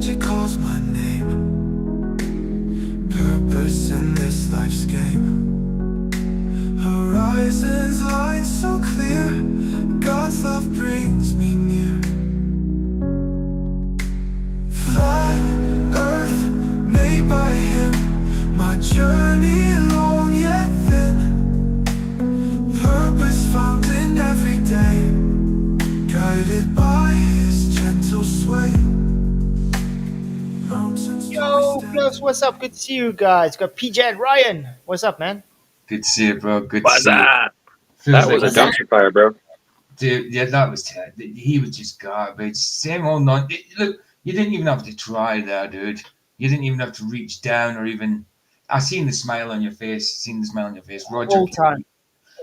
magic calls my name. Purpose in this life's game. Horizons line so clear. God's love brings me near. Flat earth made by him. My journey long yet thin. Purpose found in every day. Guided by his gentle sway. Yo, Close, what's up? Good to see you guys. Got PJ and Ryan. What's up, man? Good to see you, bro. Good to What's see you. that? Feels That was a like dumpster fire, bro. dude. Yeah, that was terrible. He was just garbage. Same old non. Look, you didn't even have to try there, dude. You didn't even have to reach down or even. I seen the smile on your face. Roger. All time.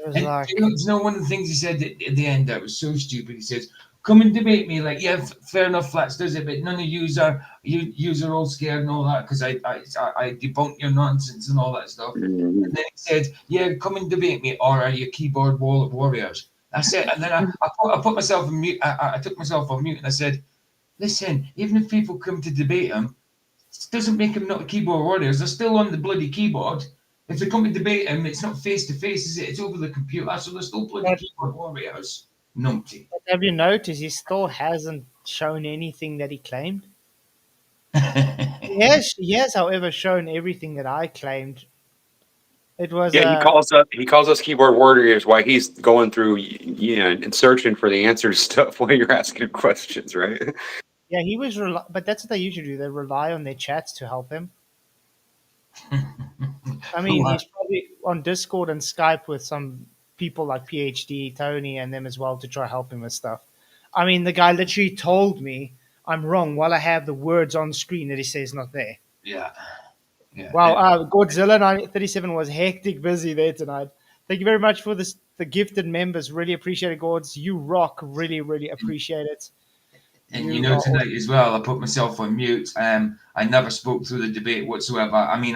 It was And like, do you know one of the things he said at the end that was so stupid? He says, "Come and debate me." Like, yeah, fair enough, Flats does it, but none of yous are all scared and all that because I debunk your nonsense and all that stuff. Mhm. And then he said, "Yeah, come and debate me, or are you keyboard warriors?" I said, and then I put myself on mute. I took myself on mute and I said, "Listen, even if people come to debate him, it doesn't make them not keyboard warriors. They're still on the bloody keyboard. If they come to debate him, it's not face to face, is it? It's over the computer, so they're still bloody keyboard warriors." Numpty. but have you noticed he still hasn't shown anything that he claimed? He has, however, shown everything that I claimed. It was, Yeah, he calls us keyboard warriors while he's going through and searching for the answers to stuff while you're asking questions, right? yeah, he was, but that's what they usually do. They rely on their chats to help him. I mean, he's probably on Discord and Skype with some people like PhD, Tony, and them as well to try help him with stuff. I mean, the guy literally told me I'm wrong while I have the words on screen that he says not there. Yeah. Yeah. Wow, Godzilla 937 was hectic busy there tonight. Thank you very much for this, the gifted members. Really appreciate it, Gords. You rock. Really, really appreciate it. And you know, tonight as well, I put myself on mute. I never spoke through the debate whatsoever. I mean,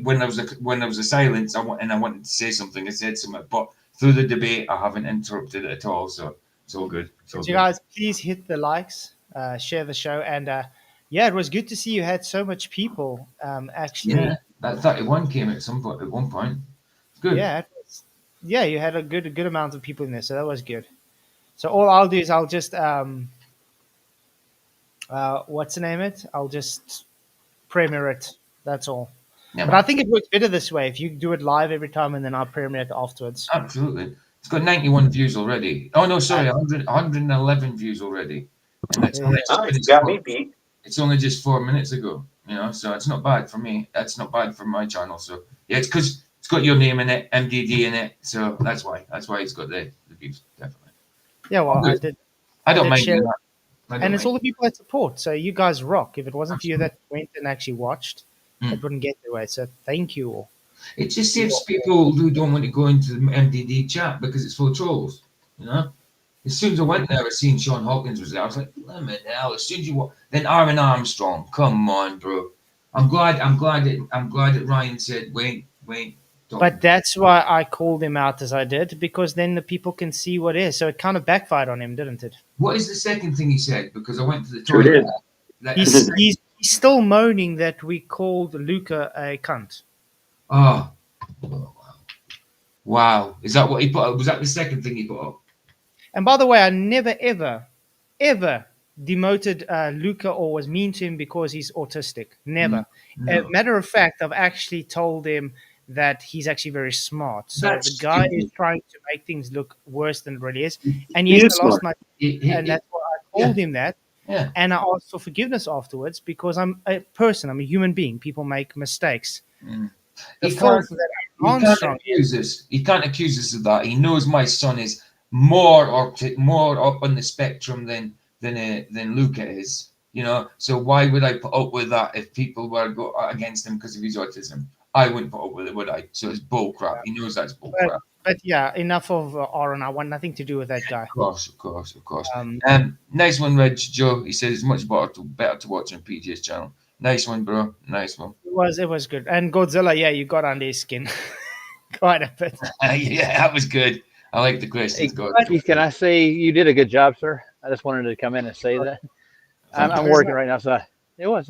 when there was a silence, I wanted to say something, I said something. But through the debate, I haven't interrupted it at all. So it's all good. It's all So good. you guys, please hit the likes, share the show, and yeah, it was good to see you had so much people. Actually, Yeah, that 31 came at some point. At one point, good. yeah, yeah, you had a good amount of people in there, so that was good. So all I'll do is I'll just what's the name it? I'll just premiere it. That's all. Yeah, But I think it works better this way if you do it live every time and then I'll premiere it afterwards. absolutely. It's got 91 views already. Oh no, sorry, 111 views already, and that's Yeah. only just Nice, finished. got me beat. It's only just 4 minutes ago, so it's not bad for me. That's not bad for my channel. So yeah, it's because it's got your name in it, MDD in it. So that's why it's got the views, definitely. Yeah, well, Oh, I good. did. I don't did mind share doing it. that. And it's all the people that support. So you guys rock. If it wasn't for you that went and actually watched, it wouldn't get the way. So thank you all. It just saves people who don't want to go into the MDD chat because it's full of trolls. As soon as I went there, I seen Sean Hawkins was there. I was like, "Lemon hell!" As soon as you then Aaron Armstrong, come on, bro. I'm glad that Ryan said, "Wait, don't." But that's why I called him out as I did, because then the people can see what is. So it kind of backfired on him, didn't it? What is the second thing he said? Because I went to the Sure toilet. did. He's still moaning that we called Luca a cunt. Oh, wow! Is that what he put up? Was that the second thing he put up? And by the way, I never, ever demoted Luca or was mean to him because he's autistic. Never. No. Matter of fact, I've actually told him that he's actually very smart. So That's the guy stupid. is trying to make things look worse than it really is. And He yes, is I lost smart. and that's why I told him that. Yeah. And I asked for forgiveness afterwards because I'm a person. I'm a human being. People make mistakes. The fault that Armstrong He can't accuse us of that. He knows my son is more up on the spectrum than Luca is. So why would I put up with that if people were go against him because of his autism? I wouldn't put up with it, would I? So it's bull crap. He knows that's bull crap. But yeah, enough of Aaron. I want nothing to do with that guy. Of course. Nice one, Reg Joe. He said it's much better to watch on PJ's channel. Nice one, bro. Nice one. It was good. And Godzilla, yeah, you got under his skin quite a bit. Yeah, that was good. I like the questions. Hey, Keith, can I say you did a good job, sir? I just wanted to come in and say that. Fantastic. I'm working right now, so it was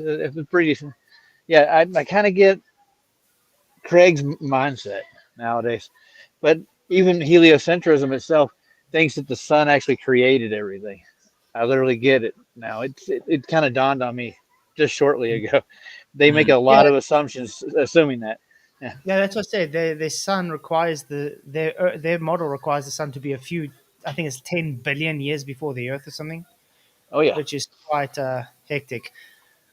pretty decent. Yeah, I kind of get Craig's mindset nowadays, but even heliocentrism itself thinks that the sun actually created everything. I literally get it now. It kind of dawned on me just shortly ago. They make a Yeah, lot of assumptions assuming that. Yeah. yeah, that's what I said. Their sun requires their model requires the sun to be a few. I think it's 10 billion years before the Earth or something, Oh yeah. which is quite hectic.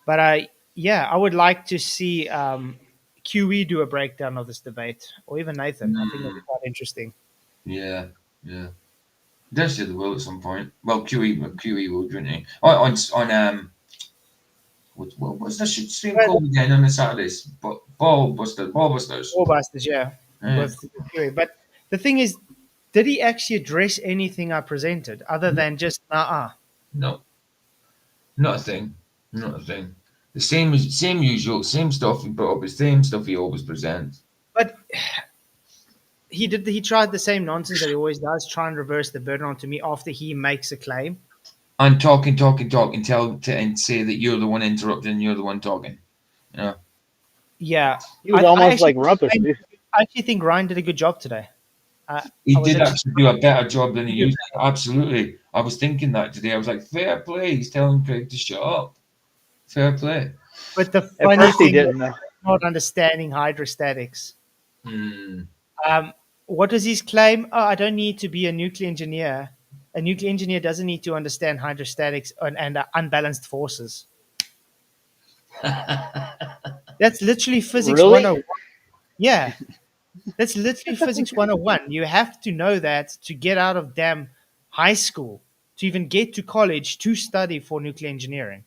But yeah, I would like to see QE do a breakdown of this debate, or even Nathan. I think that'd be Mm, quite interesting. yeah, yeah. They will at some point. Well, QE will, wouldn't he? On what's the stream But called again on the Saturdays? Ball Busters. Warbusters, yeah, Yeah. with QE. But the thing is, did he actually address anything I presented other than just No, not a thing. Not a thing. The same usual, same stuff he brought up, the same stuff he always presents. But he tried the same nonsense that he always does, try and reverse the burden onto me after he makes a claim. And talk, and say that you're the one interrupting, you're the one talking. You know, Yeah, He was I almost actually like Rumpus. I actually think Ryan did a good job today. he I was did actually actually do a better job than he used to. Absolutely. I was thinking that today. I was like, fair play. He's telling Craig to shut up. Fair play. But the At funny first he thing was didn't know. not understanding hydrostatics. Hmm. What was his claim? Oh, I don't need to be a nuclear engineer. A nuclear engineer doesn't need to understand hydrostatics and unbalanced forces. That's literally physics Really? 101. Yeah, that's literally physics 101. You have to know that to get out of damn high school, to even get to college to study for nuclear engineering.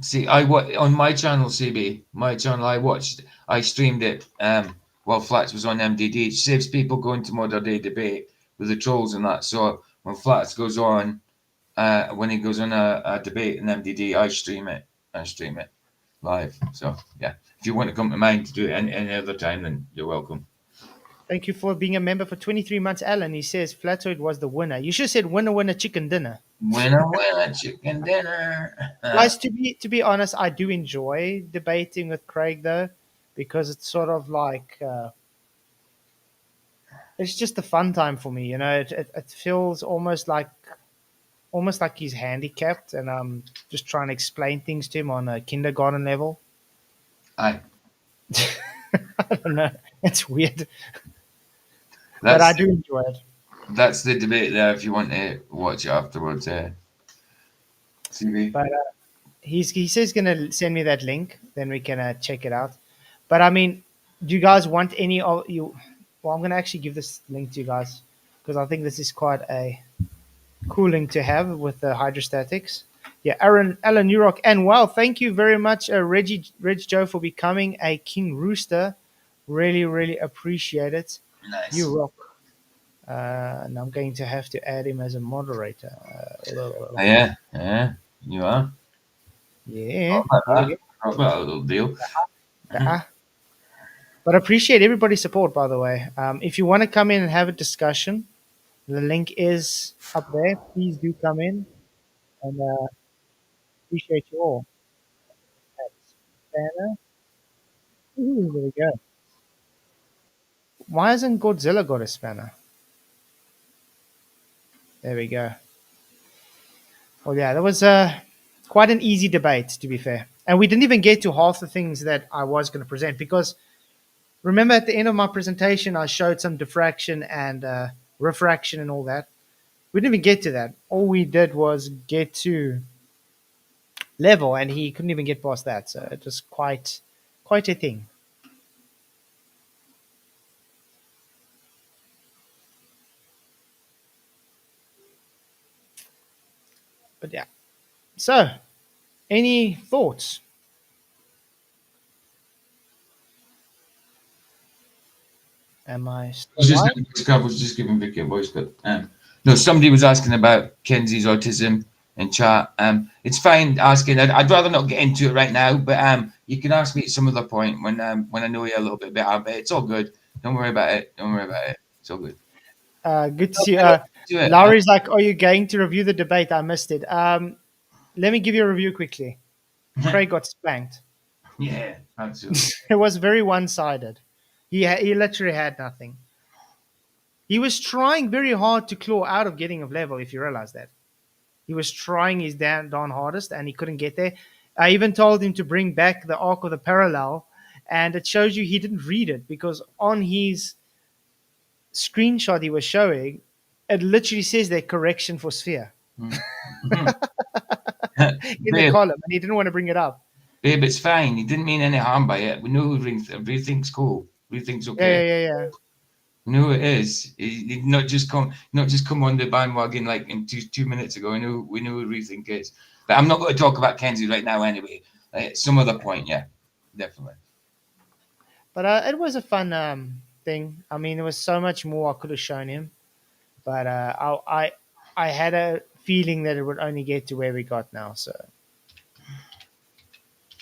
See, on my channel, CB, my channel, I streamed it. While Flats was on MDD. It saves people going to modern day debate with the trolls and that. So when Flats goes on, when he goes on a debate in MDD, I stream it. I stream it live. So yeah, if you want to come to mine to do it any other time, then you're welcome. Thank you for being a member for 23 months, Alan. He says Flatzoid was the winner. You should have said winner, winner, chicken dinner. Winner, chicken dinner. Guys, to be honest, I do enjoy debating with Craig though, because it's sort of like it's just a fun time for me. You know, it feels almost like he's handicapped, and I'm just trying to explain things to him on a kindergarten level. Aye, I don't know. It's weird, but I that's do enjoy it. that's the debate there. If you want to watch it afterwards, CB. But he says he's gonna send me that link, then we can check it out. But I mean, do you guys want any of you? Well, I'm gonna actually give this link to you guys because I think this is quite a cool link to have with the hydrostatics. Yeah, Alan Newrock, and wow, thank you very much, Reg Joe, for becoming a King Rooster. Really, really appreciate it. Nice. You rock. And I'm going to have to add him as a moderator. Yeah, you are. Yeah. About a little deal. But I appreciate everybody's support, by the way. If you want to come in and have a discussion, the link is up there. Please do come in, and appreciate you all. That's Banner. Ooh, there we go. Why hasn't Godzilla got a spanner? There we go. Well, yeah, that was quite an easy debate, to be fair. And we didn't even get to half the things that I was going to present because remember at the end of my presentation, I showed some diffraction and refraction and all that. We didn't even get to that. All we did was get to level, and he couldn't even get past that. So it was quite a thing. But yeah. So, any thoughts? Am I still live? I was just giving Vicky a voice, but no, somebody was asking about Kenzie's autism in chat. It's fine asking. I'd rather not get into it right now, but you can ask me at some other point when I know you a little bit better. But it's all good. Don't worry about it. Don't worry about it. It's all good. Good to see you. Do it. Lowry's like, are you going to review the debate? I missed it. Let me give you a review quickly. Craig got spanked. Yeah, absolutely. It was very one-sided. He literally had nothing. He was trying very hard to claw out of getting a level, if you realize that. He was trying his darn hardest, and he couldn't get there. I even told him to bring back the arc of the parallel, and it shows you he didn't read it, because on his screenshot he was showing, it literally says there correction for sphere in the Babe, column, and he didn't want to bring it up. babe, it's fine. He didn't mean any harm by it. We know everything's cool. Everything's Yeah, okay. yeah. We know it is. He not just come on the bandwagon like in 2 minutes ago. We knew everything is. But I'm not going to talk about Kenzie right now anyway. Some other point, yeah, definitely. But it was a fun thing. I mean, there was so much more I could have shown him, but I had a feeling that it would only get to where we got now. So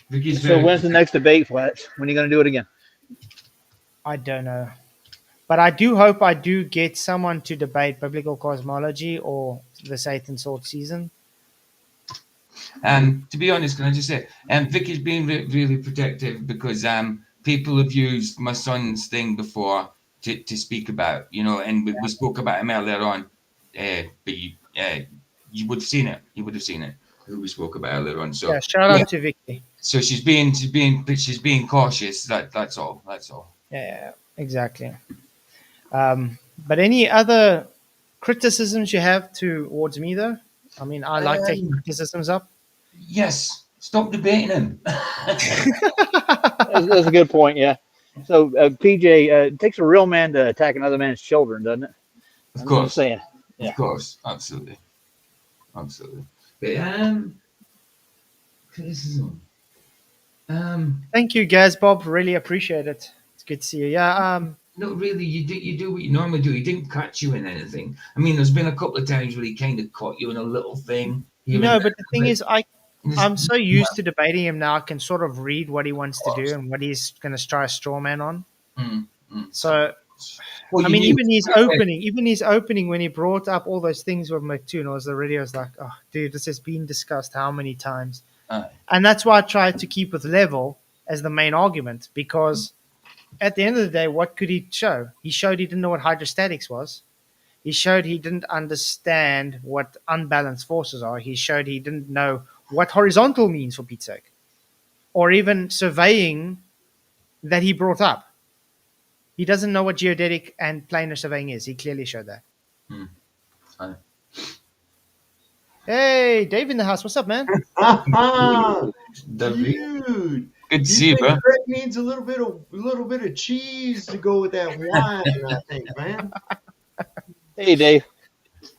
Vicky's So very when's the next debate, Flats? When are you going to do it again? I don't know. But I do hope I do get someone to debate biblical cosmology or the Satan Sword season. To be honest, can I just say, Vicky's been really protective because people have used my son's thing before to speak about, and we spoke about him earlier on. But you would have seen it. You would have seen it. Who we spoke about earlier on. So Yeah, shout out to Vicky. So she's being cautious. That's all. That's all. Yeah, exactly. But any other criticisms you have towards me, though? I mean, I like taking criticisms up. Yes. Stop debating him. That's a good point, yeah. So, PJ, it takes a real man to attack another man's children, doesn't it? Of course. I'm just saying. Yeah. Of course. Absolutely. But criticism. Thank you, Gaz Bob. Really appreciate it. It's good to see you. Yeah. No, really, you do what you normally do. He didn't catch you in anything. I mean, there's been a couple of times where he kind of caught you in a little thing. No, but the thing is, I'm so used to debating him now. I can sort of read what he wants to do and what he's going to try a straw man on. So, well, I mean, even his opening when he brought up all those things with McToon, I was already like, oh, dude, this has been discussed how many times? And that's why I tried to keep with level as the main argument, because at the end of the day, what could he show? He showed he didn't know what hydrostatics was. He showed he didn't understand what unbalanced forces are. He showed he didn't know what horizontal means, for Pete's sake, or even surveying that he brought up. He doesn't know what geodetic and planar surveying is. He clearly showed that. Hey, Dave in the house. What's up, man? Dude. Good to see you, bro. Greg needs a little bit of cheese to go with that wine, I think, man. Hey, Dave.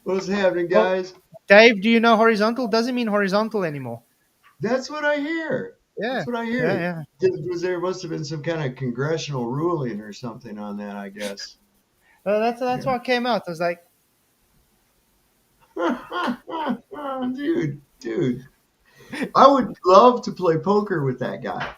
What's happening, guys? Dave, do you know horizontal doesn't mean horizontal anymore? That's what I hear. Yeah. That's what I hear. Yeah. There must have been some kind of congressional ruling or something on that, I guess. That's what came out. I was like, dude. I would love to play poker with that guy.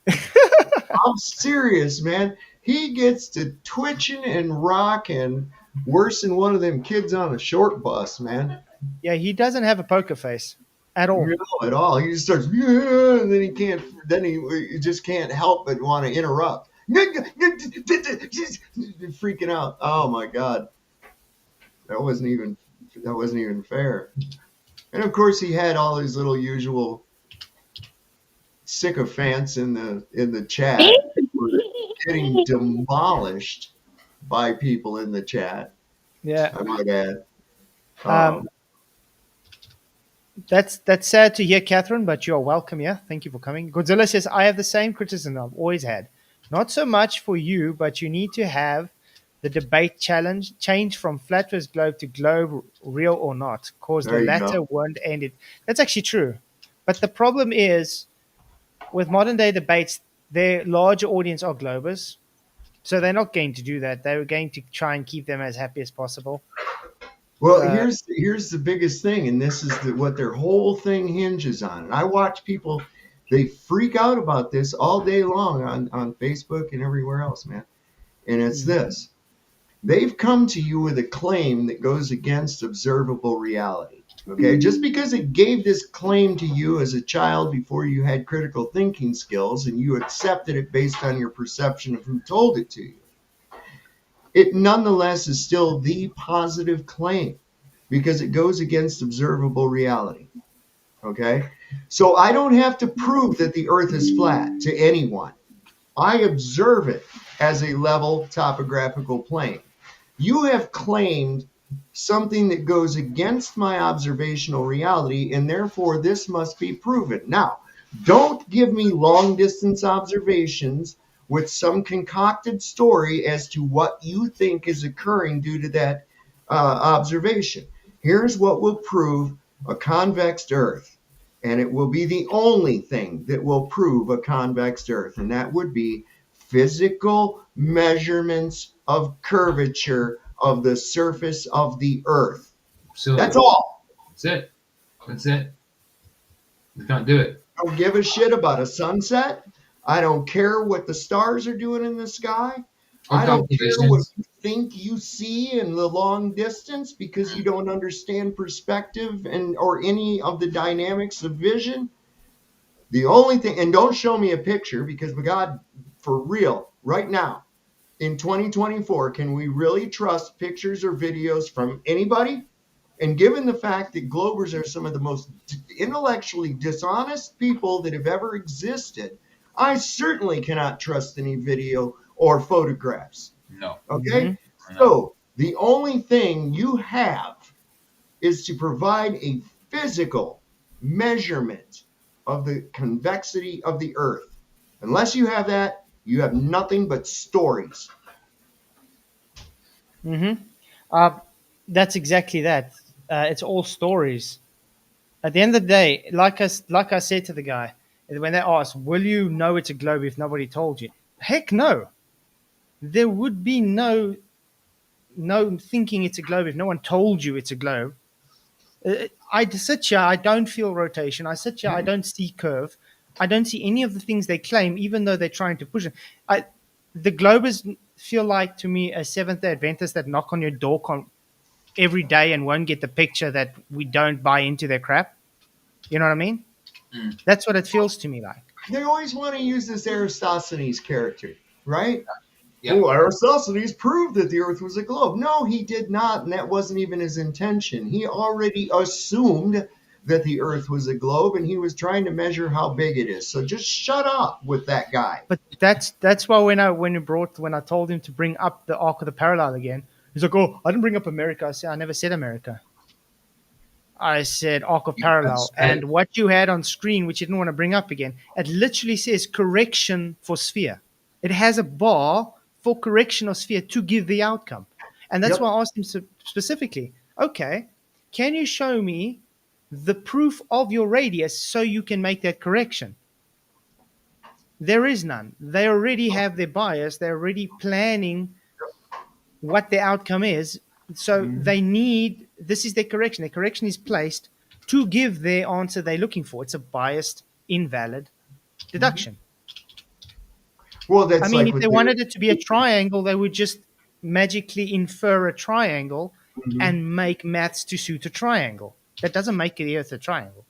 I'm serious, man. He gets to twitching and rocking worse than one of them kids on a short bus, man. Yeah, he doesn't have a poker face at all. No, at all. He just starts, yeah, and then he can't. Then he just can't help but want to interrupt. Freaking out. Oh my God, that wasn't even fair. And of course, he had all his little usual sycophants in the chat were getting demolished by people in the chat. Yeah, I might add. That's sad to hear, Catherine, but you're welcome. Yeah, thank you for coming. Godzilla says, I have the same criticism I've always had. Not so much for you, but you need to have the debate challenge change from flat Earth globe to globe, real or not, because the latter won't end it. That's actually true. But the problem is, with modern day debates, their larger audience are globers. So they're not going to do that. They're going to try and keep them as happy as possible. Well, here's the biggest thing, and this is what their whole thing hinges on. And I watch people, they freak out about this all day long on Facebook and everywhere else, man. And it's this. They've come to you with a claim that goes against observable reality. Okay, just because it gave this claim to you as a child before you had critical thinking skills and you accepted it based on your perception of who told it to you, it nonetheless is still the positive claim because it goes against observable reality. Okay, so I don't have to prove that the earth is flat to anyone. I observe it as a level topographical plane. You have claimed something that goes against my observational reality, and therefore this must be proven. Now, don't give me long distance observations with some concocted story as to what you think is occurring due to that observation. Here's what will prove a convex Earth, and it will be the only thing that will prove a convex Earth, and that would be physical measurements of curvature of the surface of the Earth. Absolutely. That's all. That's it. That's it. You can't do it. I don't give a shit about a sunset. I don't care what the stars are doing in the sky. I don't care what you think you see in the long distance because you don't understand perspective and or any of the dynamics of vision. The only thing, and don't show me a picture because God, for real, right now, in 2024, can we really trust pictures or videos from anybody? And given the fact that Globers are some of the most intellectually dishonest people that have ever existed, I certainly cannot trust any video or photographs. No. Okay? Mm-hmm. So the only thing you have is to provide a physical measurement of the convexity of the Earth. Unless you have that, you have nothing but stories. That's exactly that. It's all stories. At the end of the day, like I said to the guy, when they asked, will you know it's a globe if nobody told you? Heck no. There would be no thinking it's a globe if no one told you it's a globe. I sit here, I don't feel rotation. I sit here, I don't see curve. I don't see any of the things they claim, even though they're trying to push it. The globers feel like, to me, a Seventh-day Adventist that knock on your door every day and won't get the picture that we don't buy into their crap. You know what I mean? That's what it feels to me like. They always want to use this Aristophanes character, right? Yeah. Oh, Aristophanes proved that the Earth was a globe. No, he did not, and that wasn't even his intention. He already assumed that the Earth was a globe, and he was trying to measure how big it is. So just shut up with that guy. But that's why when I told him to bring up the Arc of the Parallel again, he's like, "Oh, I didn't bring up America." I said, "I never said America. I said Arc of Parallel." And what you had on screen, which you didn't want to bring up again, it literally says correction for sphere. It has a bar for correction of sphere to give the outcome. And that's why I asked him specifically, okay, can you show me the proof of your radius so you can make that correction? There is none. They already have their bias. They're already planning what the outcome is. So they need, this is their correction. Their correction is placed to give their answer they're looking for. It's a biased, invalid deduction. Well, that's I mean, like if they wanted it to be a triangle, they would just magically infer a triangle and make maths to suit a triangle. That doesn't make the Earth a triangle.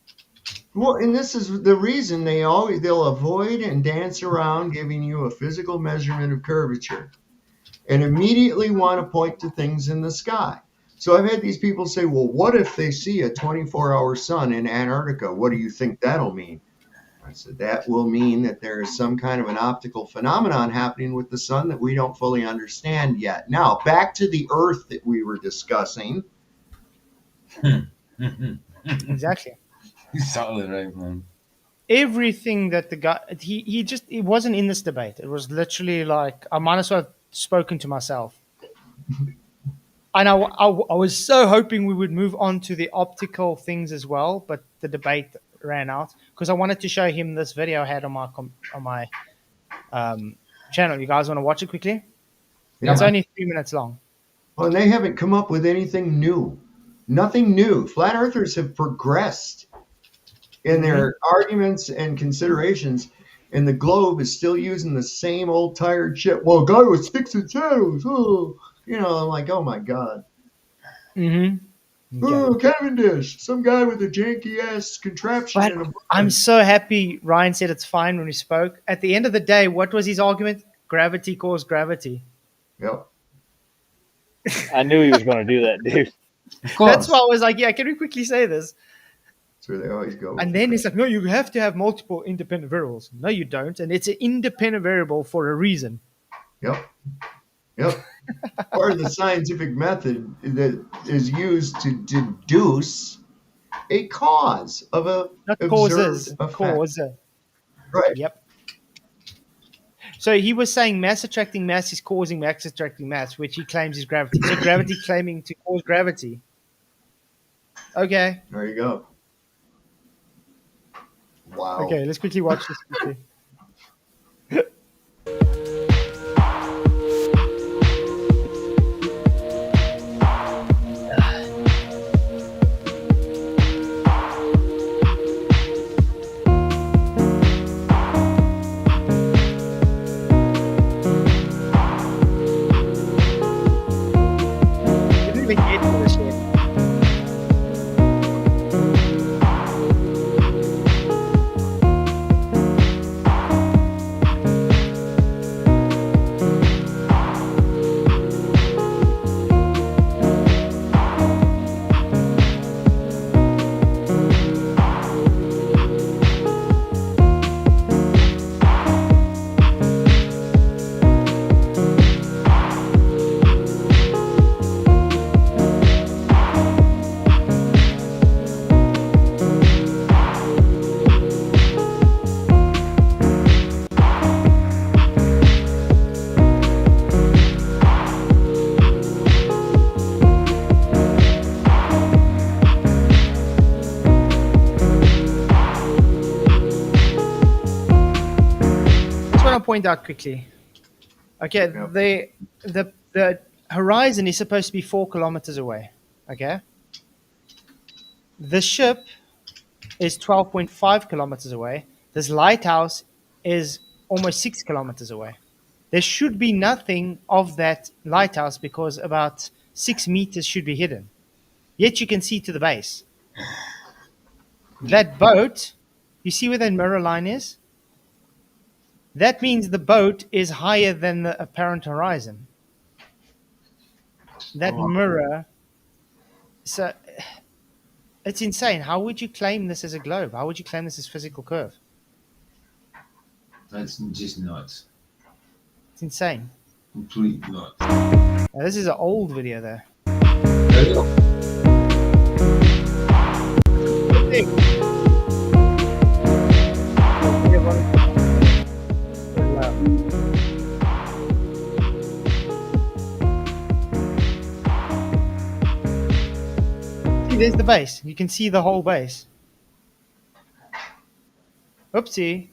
Well, and this is the reason they'll avoid and dance around giving you a physical measurement of curvature and immediately want to point to things in the sky. So I've had these people say, well, what if they see a 24-hour sun in Antarctica? What do you think that'll mean? I said, that will mean that there is some kind of an optical phenomenon happening with the sun that we don't fully understand yet. Now, back to the Earth that we were discussing. Exactly. He's solid, right, man? Everything that the guy, he wasn't in this debate. It was literally like, I might as well have spoken to myself. And I was so hoping we would move on to the optical things as well, but the debate ran out because I wanted to show him this video I had on my channel. You guys want to watch it quickly? Yeah, it's only 3 minutes long. Well, and they haven't come up with anything new. Nothing new. Flat earthers have progressed in their arguments and considerations, and the globe is still using the same old tired shit. Well, a guy with sticks and shadows. Oh. I'm like, oh my god. Mm-hmm. Okay. Oh, Cavendish, some guy with a janky ass contraption But in a I'm barn. so happy Ryan said it's fine when we spoke. At the end of the day, what was his argument? Gravity caused gravity. Yep, I knew he was going to do that, dude. Of That's course. why I was like, yeah, can we quickly say this? that's where they always go. And With the then it's like, no, you have to have multiple independent variables. No, you don't. And it's an independent variable for a reason. Yep, yep. Part of the scientific method that is used to deduce a cause of a Not observed causes, effect. cause. Right. Yep. So he was saying mass attracting mass is causing mass attracting mass, which he claims is gravity. So gravity claiming to cause gravity. Okay. There you go. Wow. Okay, let's quickly watch this quickly. Didn't even get to this yet. Just want to point out quickly. Okay, Yep. the horizon is supposed to be 4 kilometers away. Okay, the ship is 12.5 kilometers away. This lighthouse is almost 6 kilometers away. There should be nothing of that lighthouse because about 6 meters should be hidden. Yet you can see to the base. That boat, you see where that mirror line is? That means the boat is higher than the apparent horizon. That Oh. mirror, so it's insane. How would you claim this as a globe? How would you claim this as physical curve? That's just nuts. It's insane. Complete nuts. Now, this is an old video there. See, there's the base. You can see the whole base. Oopsie.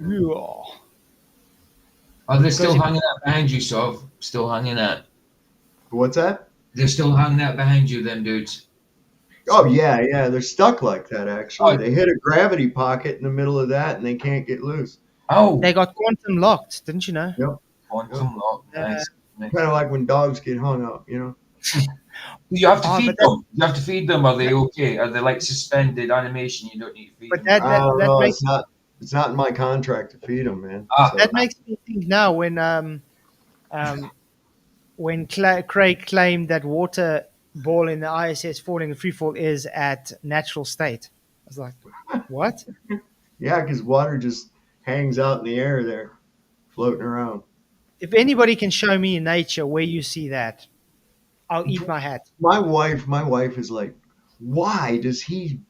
Yeah. Are they still Because hanging out behind you, Sov? Still hanging out? What's that? They're still hanging out behind you, them dudes. Oh yeah, yeah. They're stuck like that. Actually, Oh. they hit a gravity pocket in the middle of that, and they can't get loose. Oh, they got quantum locked, didn't you know? quantum lock. Nice. Kind of like when dogs get hung up, You have to Oh, feed but that- them. You have to feed them. Are they okay? Are they like suspended animation? You don't need to feed But them. I don't know. makes It's not in my contract to feed them, man. Ah. So- that makes me think now when Craig claimed that water ball in the ISS falling in free fall is at natural state. I was like, what? yeah, because water just hangs out in the air there, floating around. If anybody can show me in nature where you see that, I'll eat my hat. My wife is like, why does he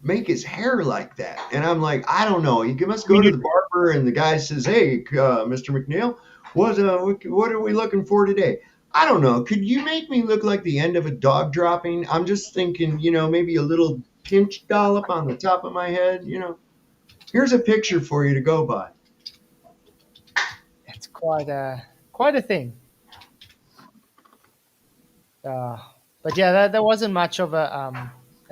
make his hair like that? And I'm like, I don't know. You must I go mean, to the barber, and the guy says, hey, Mr. McNeil, what are we looking for today? I don't know. Could you make me look like the end of a dog dropping? I'm just thinking, maybe a little pinch dollop on the top of my head. Here's a picture for you to go by. it's quite a thing. Uh, but yeah, that wasn't much of a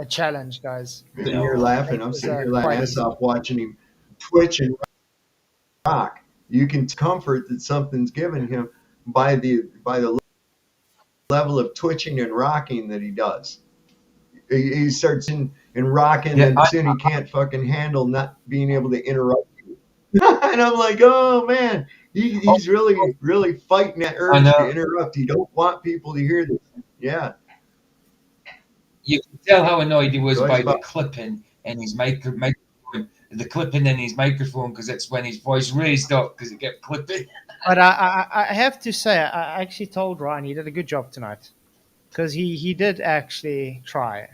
challenge, guys. Sitting here laughing. It I'm was sitting here laughing quite my ass easy. off watching him twitch and rock. You can comfort that something's given him by the level of twitching and rocking that he does. He starts in rocking, Yeah, and soon he can't fucking handle not being able to interrupt you. And I'm like, oh man, he's really, really fighting that I urge to know. interrupt. He don't want people to hear this. Yeah, You can tell how annoyed he was go ahead, by the Spot. clipping in his microphone, the clipping in his microphone, because it's when his voice raised up because it kept clipping. But I have to say, I actually told Ryan he did a good job tonight because he did actually try.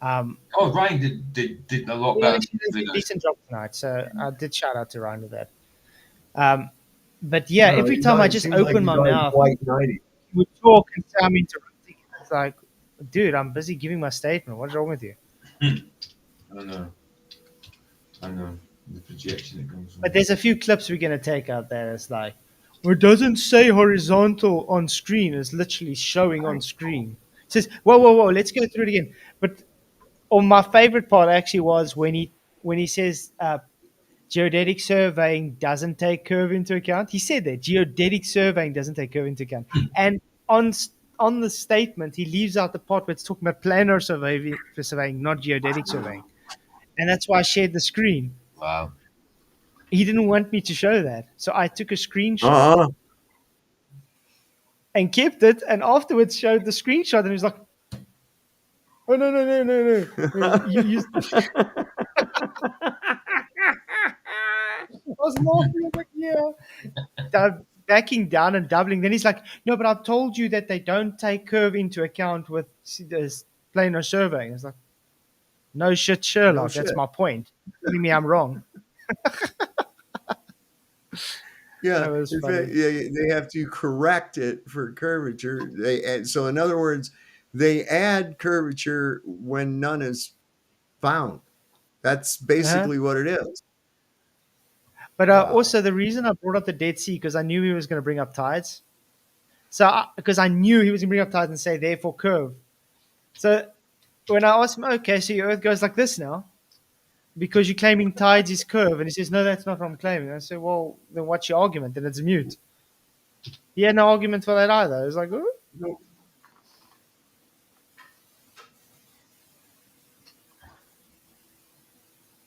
Um, Oh, Ryan did a lot he better actually did than a us. decent job tonight, so I did shout out to Ryan with that. Um, but yeah, No, every time I just seems like open he's my always mouth, white knighting. he would talk and say I'm interrupting. It's like, dude, I'm busy giving my statement. What's wrong with you? I know. I know. The projection that comes from But there's a few clips we're gonna take out there. It's like, well, it doesn't say horizontal on screen. It's literally showing on screen. It says, whoa, whoa, whoa. Let's go through it again. But my favorite part actually was when he says geodetic surveying doesn't take curve into account. He said that geodetic surveying doesn't take curve into account, and on the statement he leaves out the part where it's talking about planar surveying, not geodetic surveying, and that's why I shared the screen. Wow. He didn't want me to show that, so I took a screenshot Uh-huh. and kept it, and afterwards showed the screenshot, and he was like, "Oh no, no, no, no, no! You I was laughing. I was like, yeah. Backing down and doubling. Then he's like, no, but I've told you that they don't take curve into account with this planar surveying. It's like, no shit, No Sherlock. That's shit. my point. Telling me I'm wrong. Yeah, That was in fact, funny. yeah, they have to correct it for curvature. So in other words, they add curvature when none is found. That's Uh-huh. basically what it is. But Wow. also, the reason I brought up the Dead Sea because I knew he was going to bring up tides. So, because I knew he was going to bring up tides and say, therefore, curve. So, when I asked him, okay, so your Earth goes like this now, because you're claiming tides is curve. And he says, no, that's not what I'm claiming. I said, well, then what's your argument? Then it's mute. He had no argument for that either. It was like, oh.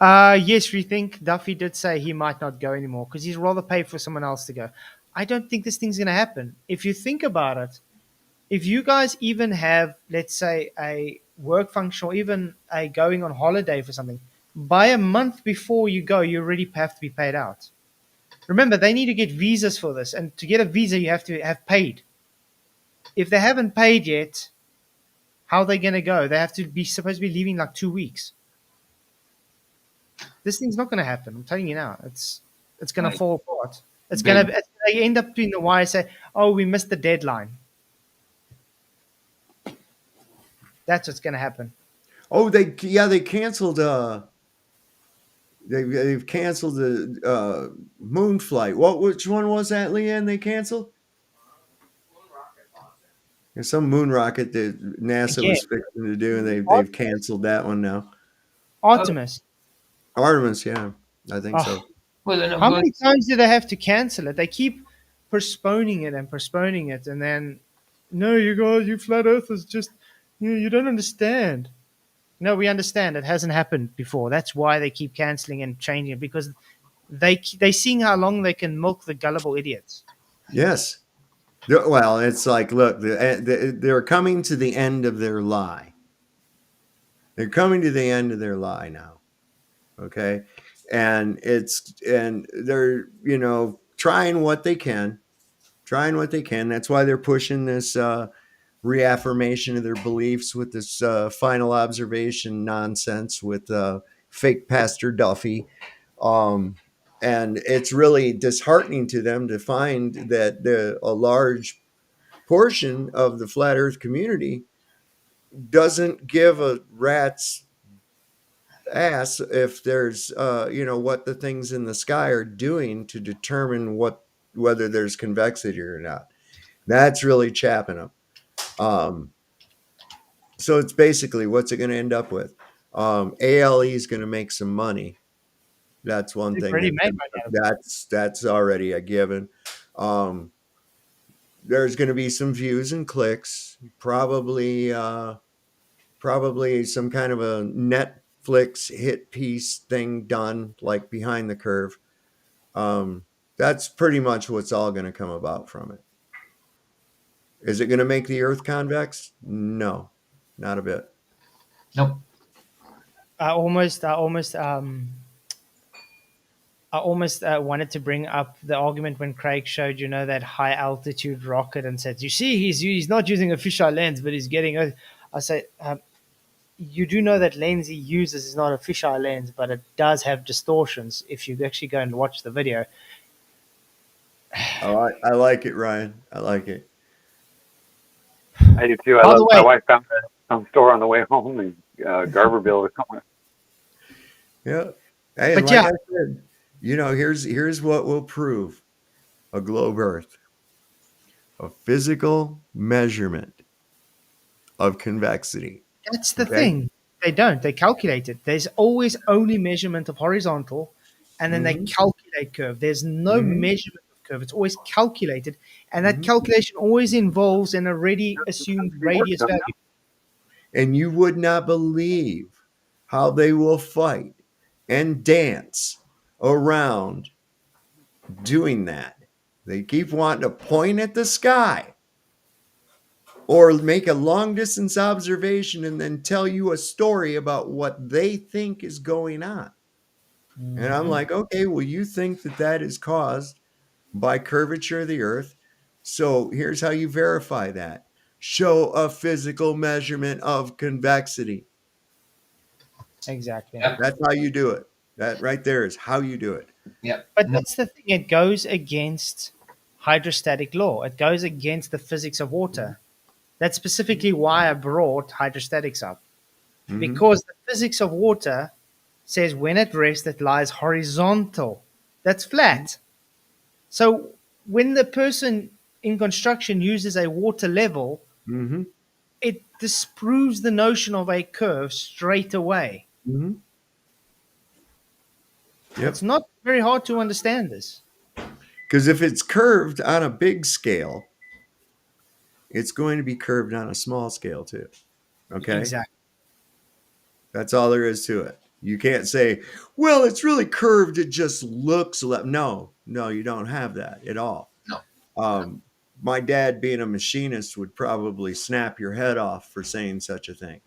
Yes, we think Duffy did say he might not go anymore because he'd rather pay for someone else to go. I don't think this thing's going to happen. If you think about it, if you guys even have, let's say, a work function or even a going on holiday for something, by a month before you go, you already have to be paid out. Remember, they need to get visas for this, and to get a visa, you have to have paid. If they haven't paid yet, how are they going to go? They have to be supposed to be leaving like 2 weeks. This thing's not going to happen. I'm telling you now. It's going to Right. fall apart. It's going Big. to they end up doing the wire say, "Oh, we missed the deadline." That's what's going to happen. Oh, they canceled. They've canceled the moon flight. Which one was that, Leanne? They canceled. There's some moon rocket that NASA Again, was fixing to do, and they've Artemis. canceled that one now. Oh, Artemis. Artemis, yeah, I think Oh, so. well, then, how well, many times do they have to cancel it? They keep postponing it and postponing it, and then, no, you guys, you flat earthers, just you don't understand. No, we understand. It hasn't happened before. That's why they keep canceling and changing it because they seeing how long they can milk the gullible idiots. Yes. Well, it's like, look, they're coming to the end of their lie. They're coming to the end of their lie now. Okay. And they're, trying what they can. That's why they're pushing this reaffirmation of their beliefs with this final observation nonsense with fake Pastor Duffy. Um, and it's really disheartening to them to find that a large portion of the flat earth community doesn't give a rat's ass if there's what the things in the sky are doing to determine whether there's convexity or not. That's really chapping them. So it's basically, what's it going to end up with? ALE is going to make some money. That's one They've thing already made money out of it. that's already a given. There's going to be some views and clicks, probably some kind of a Netflix hit piece thing done, like Behind the Curve. That's pretty much what's all going to come about from it. Is it going to make the Earth convex? No, not a bit. Nope. I almost wanted to bring up the argument when Craig showed, that high altitude rocket and said, "You see, he's not using a fisheye lens, but he's getting." I say, you do know that lens he uses is not a fisheye lens, but it does have distortions. If you actually go and watch the video, I like it, Ryan. I like it. I do too. By the My way, wife found some store on the way home in Garberville or somewhere. Yeah. Hey, But and like I said, here's what will prove a globe Earth: a physical measurement of convexity. that's the Okay. thing. They don't. They calculate it. There's always only measurement of horizontal, and then they Mhm. calculate curve. There's no Mhm. measurement of curve. It's always calculated, and that Mhm. calculation always involves an already assumed radius value. And you would not believe how they will fight and dance around doing that. They keep wanting to point at the sky or make a long distance observation and then tell you a story about what they think is going on. And I'm Mhm. like, okay, well, you think that is caused by curvature of the Earth. So here's how you verify that: show a physical measurement of convexity. Exactly. Yep. That's how you do it. That right there is how you do it. Yep. But No. that's the thing. It goes against hydrostatic law. It goes against the physics of water. That's specifically why I brought hydrostatics up. Mm-hmm. Because the physics of water says when at rest it lies horizontal. That's flat. So when the person in construction uses a water level, Mm-hmm. it disproves the notion of a curve straight away. Mm-hmm. It's Yep. not very hard to understand this. Because if it's curved on a big scale, it's going to be curved on a small scale too. Okay. Exactly. That's all there is to it. You can't say, well, it's really curved. It just looks no, you don't have that at all. No. Um, my dad, being a machinist, would probably snap your head off for saying such a thing.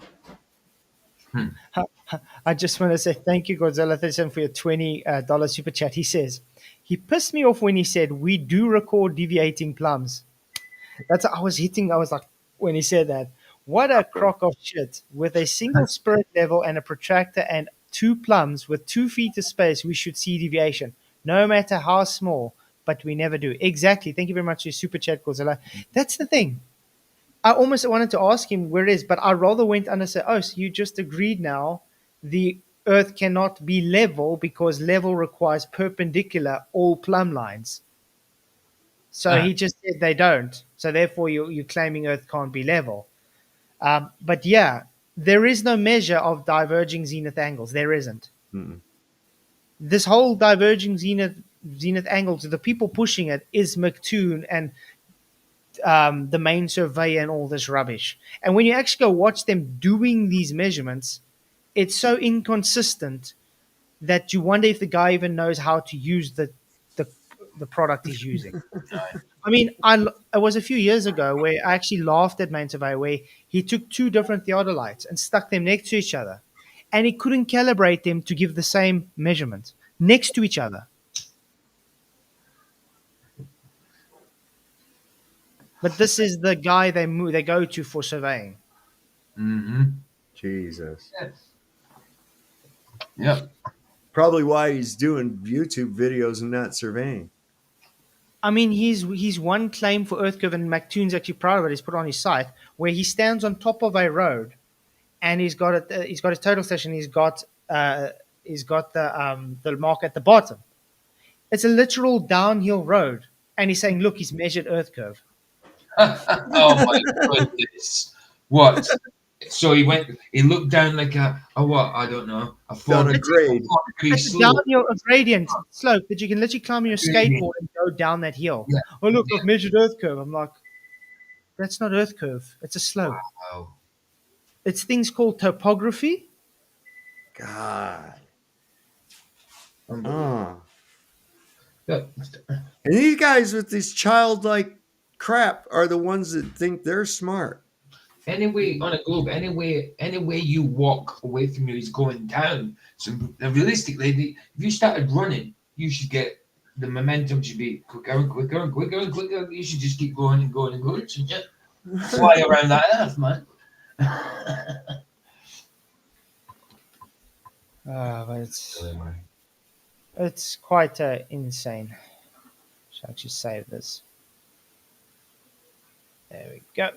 I just want to say thank you, Godzilla 37, for your $20 super chat. He says, he pissed me off when he said, we do record deviating plums. I was like, when he said that, what a crock of shit. With a single spirit level and a protractor and two plums with 2 feet of space, we should see deviation, no matter how small, but we never do. Exactly. Thank you very much for your super chat, Godzilla. That's the thing. I almost wanted to ask him where it is, but I rather went on and said, oh, so you just agreed now the Earth cannot be level because level requires perpendicular all plumb lines. So Ah, he just said they don't. So therefore, you're claiming Earth can't be level. But yeah, there is no measure of diverging zenith angles. There isn't. Mm-mm. This whole diverging zenith angles, the people pushing it is McToon and the main surveyor and all this rubbish. And when you actually go watch them doing these measurements, it's so inconsistent that you wonder if the guy even knows how to use the, the product he's using. I mean, it was a few years ago where I actually laughed at Main Surveyor, where he took two different theodolites and stuck them next to each other, and he couldn't calibrate them to give the same measurement next to each other. But this is the guy they go to for surveying. Mm-hmm. Jesus. Yep. Probably why he's doing YouTube videos and not surveying. I mean, he's one claim for Earth curve, and McToon's actually proud of it. He's put it on his site where he stands on top of a road, and he's got his total station. He's got the mark at the bottom. It's a literal downhill road, and he's saying, "Look, he's measured Earth curve." Oh my goodness. What? So he looked down like a what? I don't know. A Down a 4 grade. degree It's a slope. downhill, a gradient slope that you can literally climb on your skateboard and go down that hill. Yeah. Oh, look, I've measured Earth curve. I'm like, that's not Earth curve. It's a slope. Wow. It's things called topography. God. Unbelievable. Oh. Yeah. And these guys with this childlike crap are the ones that think they're smart. Anyway, on a globe, anyway you walk away from you is going down. So realistically, if you started running, you should get the momentum should be quicker and quicker and quicker and quicker. You should just keep going and going and going. Shouldn't you? Fly around that earth, man. But it's quite insane. Should I actually save this? There we go.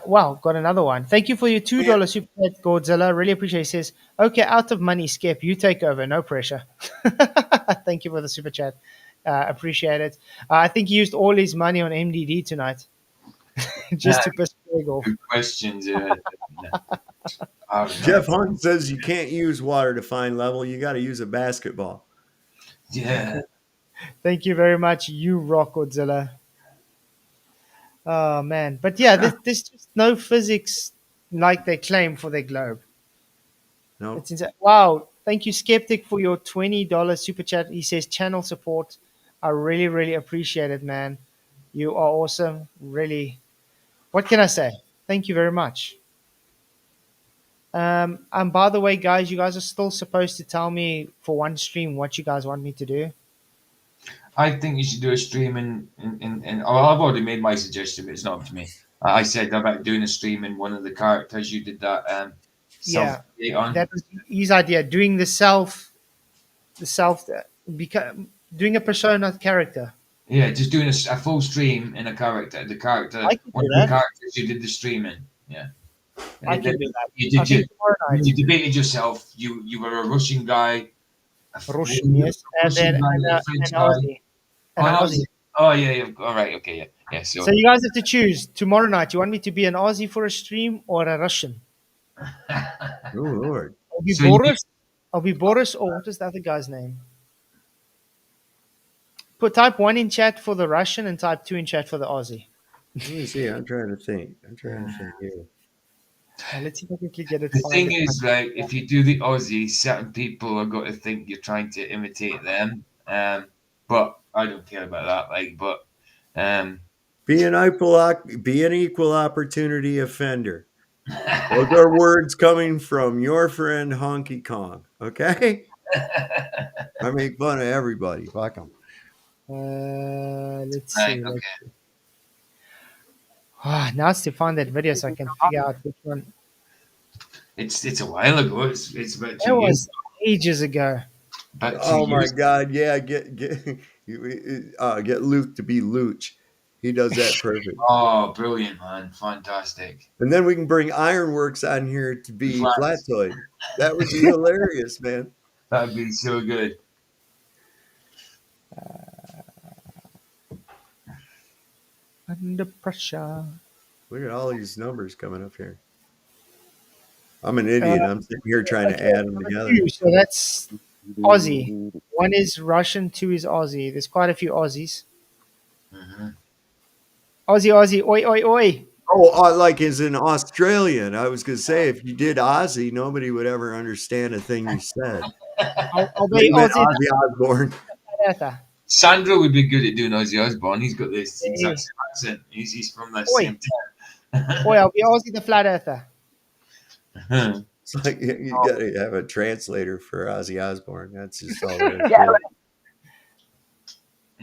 Wow, got another one. Thank you for your $2 super chat, Godzilla. Really appreciate it. He says, okay, out of money, Skip. You take over. No pressure. Thank you for the super chat. Appreciate it. I think he used all his money on MDD tonight just to piss Greg off. Good questions. Jeff Hunt says you can't use water to find level. You got to use a basketball. Yeah. Thank you very much. You rock, Godzilla. Oh, man. But yeah, there's just no physics like they claim for their globe. No. It's insane. Wow. Thank you, Skeptic, for your $20 super chat. He says channel support. I really, really appreciate it, man. You are awesome. Really. What can I say? Thank you very much. And by the way, guys, you guys are still supposed to tell me for one stream what you guys want me to do. I think you should do a stream in oh, I've already made my suggestion, but it's not up to me. I said about doing a stream in one of the characters. You did that Yeah, on. that was his idea. Doing doing a persona character. Yeah, just doing a full stream in a character. The character, I can one do of the that. characters you did the stream in. Yeah. I can do that. You I did think tomorrow when night. you debated yourself. You were a Russian guy. Russian, yes, and then a French guy. Aussie. Oh, An an Aussie. Aussie. Oh yeah. All right. Okay. Yeah. Yeah. So, So you guys have to choose tomorrow night. You want me to be an Aussie for a stream or a Russian? Oh, Lord. I'll be So you- Boris. I'll be Boris, or what is the other guy's name? Type 1 in chat for the Russian and type 2 in chat for the Aussie. Let me see. I'm trying to think. Here. Let's see if I can quickly get it. the find thing it. is, like, if you do the Aussie, certain people are going to think you're trying to imitate them. But I don't care about that. Like, but Be an equal opportunity offender. Those are words coming from your friend Honky Kong. Okay? I make fun of everybody. Fuck them. Let's right, see. okay. Now it's to find that video so I can figure out which one. It's a while ago. It's about 2 That years. was ages ago. About 2 Oh my years. God! Yeah, get Luke to be Luch. He does that perfect. Oh, brilliant, man! Fantastic. And then we can bring Ironworks on here to be Flats. Flatzoid. That would be hilarious, man. That'd be so good. Under pressure. Look at all these numbers coming up here. I'm an idiot. I'm sitting here trying to add them together. So that's Aussie. One is Russian, two is Aussie. There's quite a few Aussies. Mm-hmm. Aussie, oi, oi, oi. Oh, like as in Australian. I was going to say, if you did Aussie, nobody would ever understand a thing you said. I'll be You meant Aussie. Ozzy Osbourne. Sandro would be good at doing Ozzy Osbourne. He's got this exact same accent. He's from that Oi. same town. Oi, I'll be Aussie the flat earther. It's like you got to have a translator for Ozzy Osbourne. That's just all there is.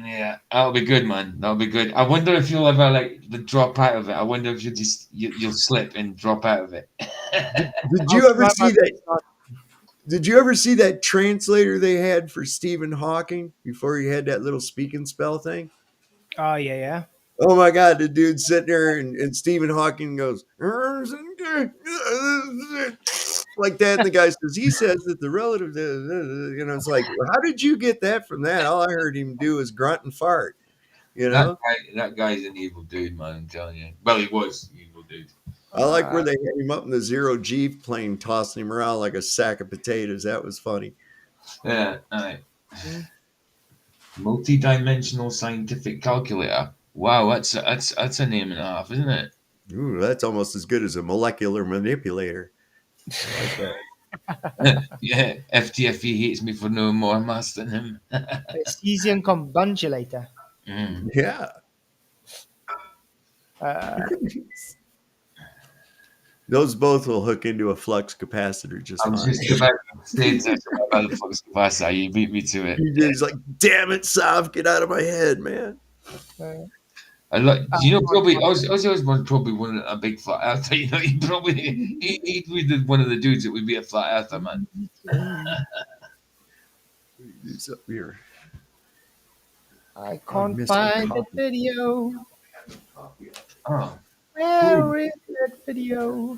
Yeah, that'll be good, man. That'll be good. I wonder if you'll ever like drop out of it. I wonder if you'll slip and drop out of it. Did I'll you ever try my see that? best not. Did you ever see that translator they had for Stephen Hawking before he had that little speak and spell thing? Oh yeah, yeah. Oh my God, the dude's sitting there and Stephen Hawking goes like that. And the guy says, he says that the relative, it's like, well, how did you get that from that? All I heard him do is grunt and fart, you know? That guy's an evil dude, man. I'm telling you. Well, he was an evil dude. I like where they had him up in the zero G plane, tossing him around like a sack of potatoes. That was funny. Yeah, aye. Multi-dimensional scientific calculator. Wow, that's a name and a half, isn't it? Ooh, that's almost as good as a molecular manipulator. I like that. Yeah, FTFE hates me for knowing more maths than him. Cesium combundulator. Mm. Yeah. Uh, Those both will hook into a flux capacitor just I was fine. just about to say that about the flux capacitor. You beat me to it. He's like, damn it, Sav, get out of my head, man. You know, probably Ozzy Osbourne probably wasn't a big flat earther. You know, he'd be one of the dudes that would be a flat earther, man. He's up here. I can't missed find a the copy. video. Oh, Where is that video?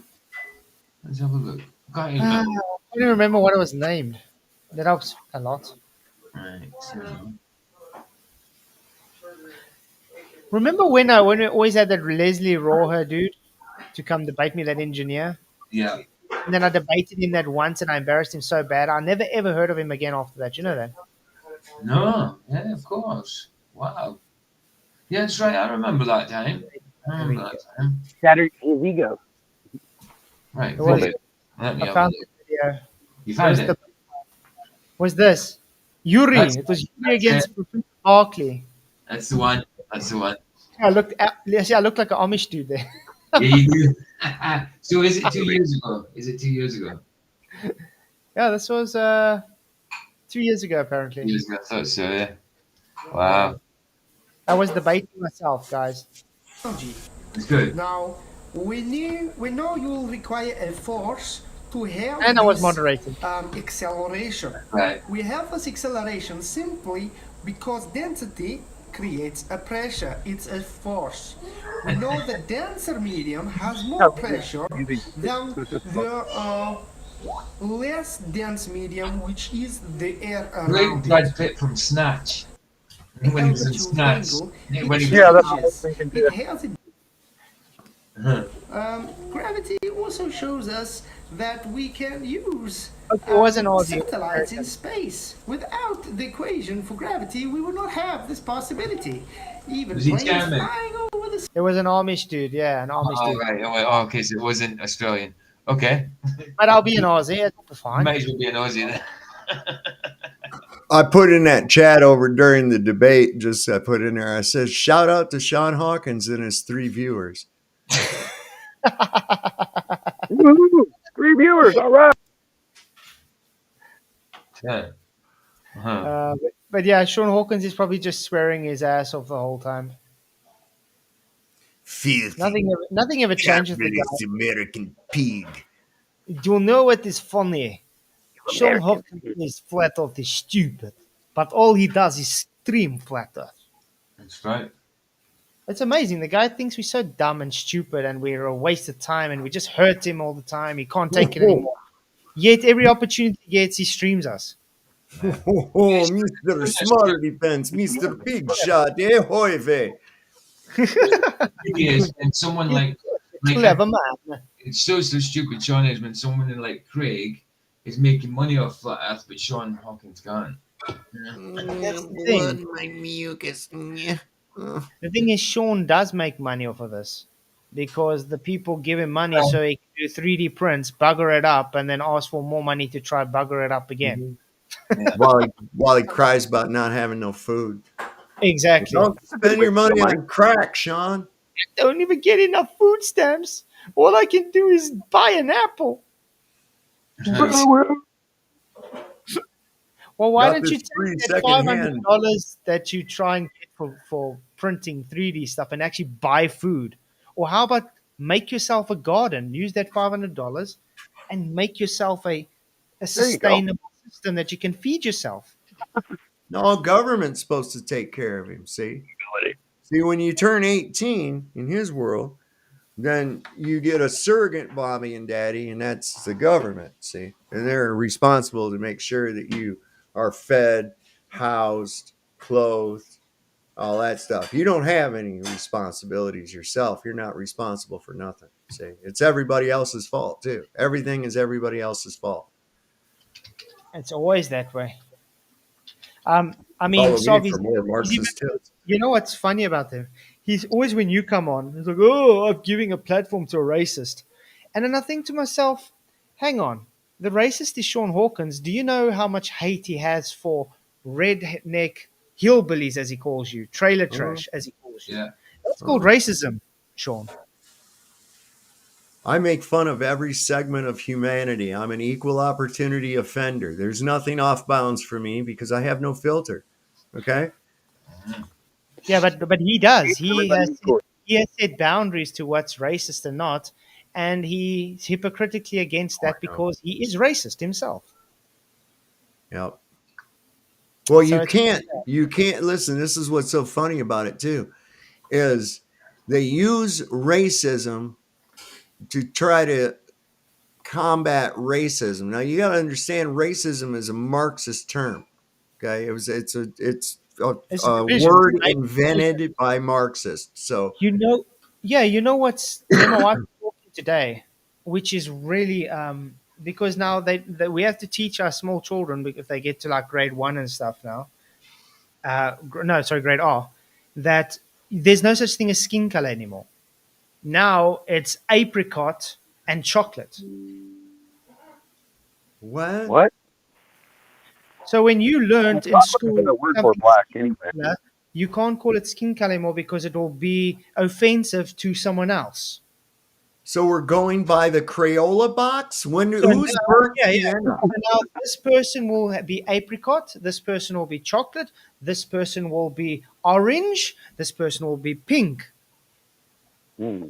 let's have a look. Can't even I remember. don't remember what it was named. That helps a lot. Right, so, Remember when we always had that Leslie Roher dude to come debate me, that engineer? yeah. And then I debated him that once and I embarrassed him so bad. I never ever heard of him again after that. You know that? No, yeah, of course. Wow. Yeah, that's right. I remember that time. I remember that time. Shattered his ego. Right. It was, Let me I have a found look. the video. You found it? Was this? Yuri. That's- It was Yuri that's against Professor Barkley. That's the one. That's the one. I looked like an Amish dude there. Yeah, you do. So is it 2 years ago? Is it 2 years ago? Yeah, this was 2 years ago apparently. Years ago, I thought so, yeah. Wow. I was debating myself, guys. It's good. Now, we know you will require a force to have And I was this, moderating. acceleration. Right. We have this acceleration simply because density creates a pressure. It's a force. We know the denser medium has more pressure than the less dense medium, which is the air Great around Brad it. Pitt from Snatch. When he was in Altitude Snatch. angle, When it he Yeah, that's what I was changes. thinking, It too. has a Uh-huh. Gravity also shows us that we can use It wasn't Aussie. satellites in space. Without the equation for gravity, we would not have this possibility. Even Was he planes German? flying over the It was an Amish dude, yeah, an Amish Oh, dude. right. Oh, okay, so it wasn't Australian. Okay. But I'll be an Aussie, it'll be You fine. might as well be an Aussie then. I put in that chat over during the debate, just I put in there, I said, shout out to Sean Hawkins and his 3 viewers. Woo! 3 viewers, all right. Yeah. Uh-huh. But yeah, Sean Hawkins is probably just swearing his ass off the whole time. Filthy Nothing ever changes the guy. capitalist American pig. You'll know what is funny. Sean Hawkins is flat earth is stupid, but all he does is stream flat earth. That's right. It's amazing. The guy thinks we're so dumb and stupid and we're a waste of time and we just hurt him all the time. He can't take it anymore. Yet every opportunity he gets, he streams us. Oh, Mr. Smarty Pants, Mr. Big Shot, hoy vey. It is, and someone like Clever man. it's so stupid, Sean is when someone like Craig is making money off flat Earth, but Sean Hawkins can't. That's the thing. My mucus. The thing is, Sean does make money off of this because the people give him money so he can do 3D prints, bugger it up, and then ask for more money to try bugger it up again. While he cries about not having no food. Exactly. Don't spend your money on crack, Sean. I don't even get enough food stamps. All I can do is buy an apple. Well, why Got don't you this take free that secondhand. $500 that you try and get for printing 3D stuff and actually buy food? Or how about make yourself a garden? Use that $500 and make yourself a There you go. sustainable system that you can feed yourself. No, government's supposed to take care of him. See, when you turn 18 in his world, then you get a surrogate mommy and daddy, and that's the government. See, and they're responsible to make sure that you are fed, housed, clothed, all that stuff. You don't have any responsibilities yourself. You're not responsible for nothing. See, it's everybody else's fault too. Everything is everybody else's fault. It's always that way. I mean, Follow me Sob, for more Marxist tips. you know what's funny about him? He's always, when you come on, he's like, "Oh, I'm giving a platform to a racist," and then I think to myself, "Hang on, the racist is Sean Hawkins. Do you know how much hate he has for redneck hillbillies, as he calls you, trailer Uh, trash, as he calls you? Yeah. That's called uh, racism, Sean." I make fun of every segment of humanity. I'm an equal opportunity offender. There's nothing off bounds for me because I have no filter. Okay? Yeah, but he does. Everybody equal. He has set boundaries to what's racist and not, and he's hypocritically against Oh, I that know. because he is racist himself. Yep. Well, So it's you can't listen. This is what's so funny about it too, is they use racism to try to combat racism. Now you got to understand racism is a Marxist term. Okay, it's it's a a division. word Right? invented by Marxists. So You know, yeah, you know what's me and my wife were talking today, which is really because now they we have to teach our small children if they get to like grade one and stuff now. No, sorry, grade R, that there's no such thing as skin color anymore. Now it's apricot and chocolate. what? What? So when you Well, learned in chocolate isn't school a word for something black skin anyway. color, you can't call it skin color anymore because it will be offensive to someone else. So we're going by the Crayola box? When So who's now, burnt yeah, yeah. sienna? So now this person will be apricot. This person will be chocolate. This person will be orange. This person will be pink. Hmm.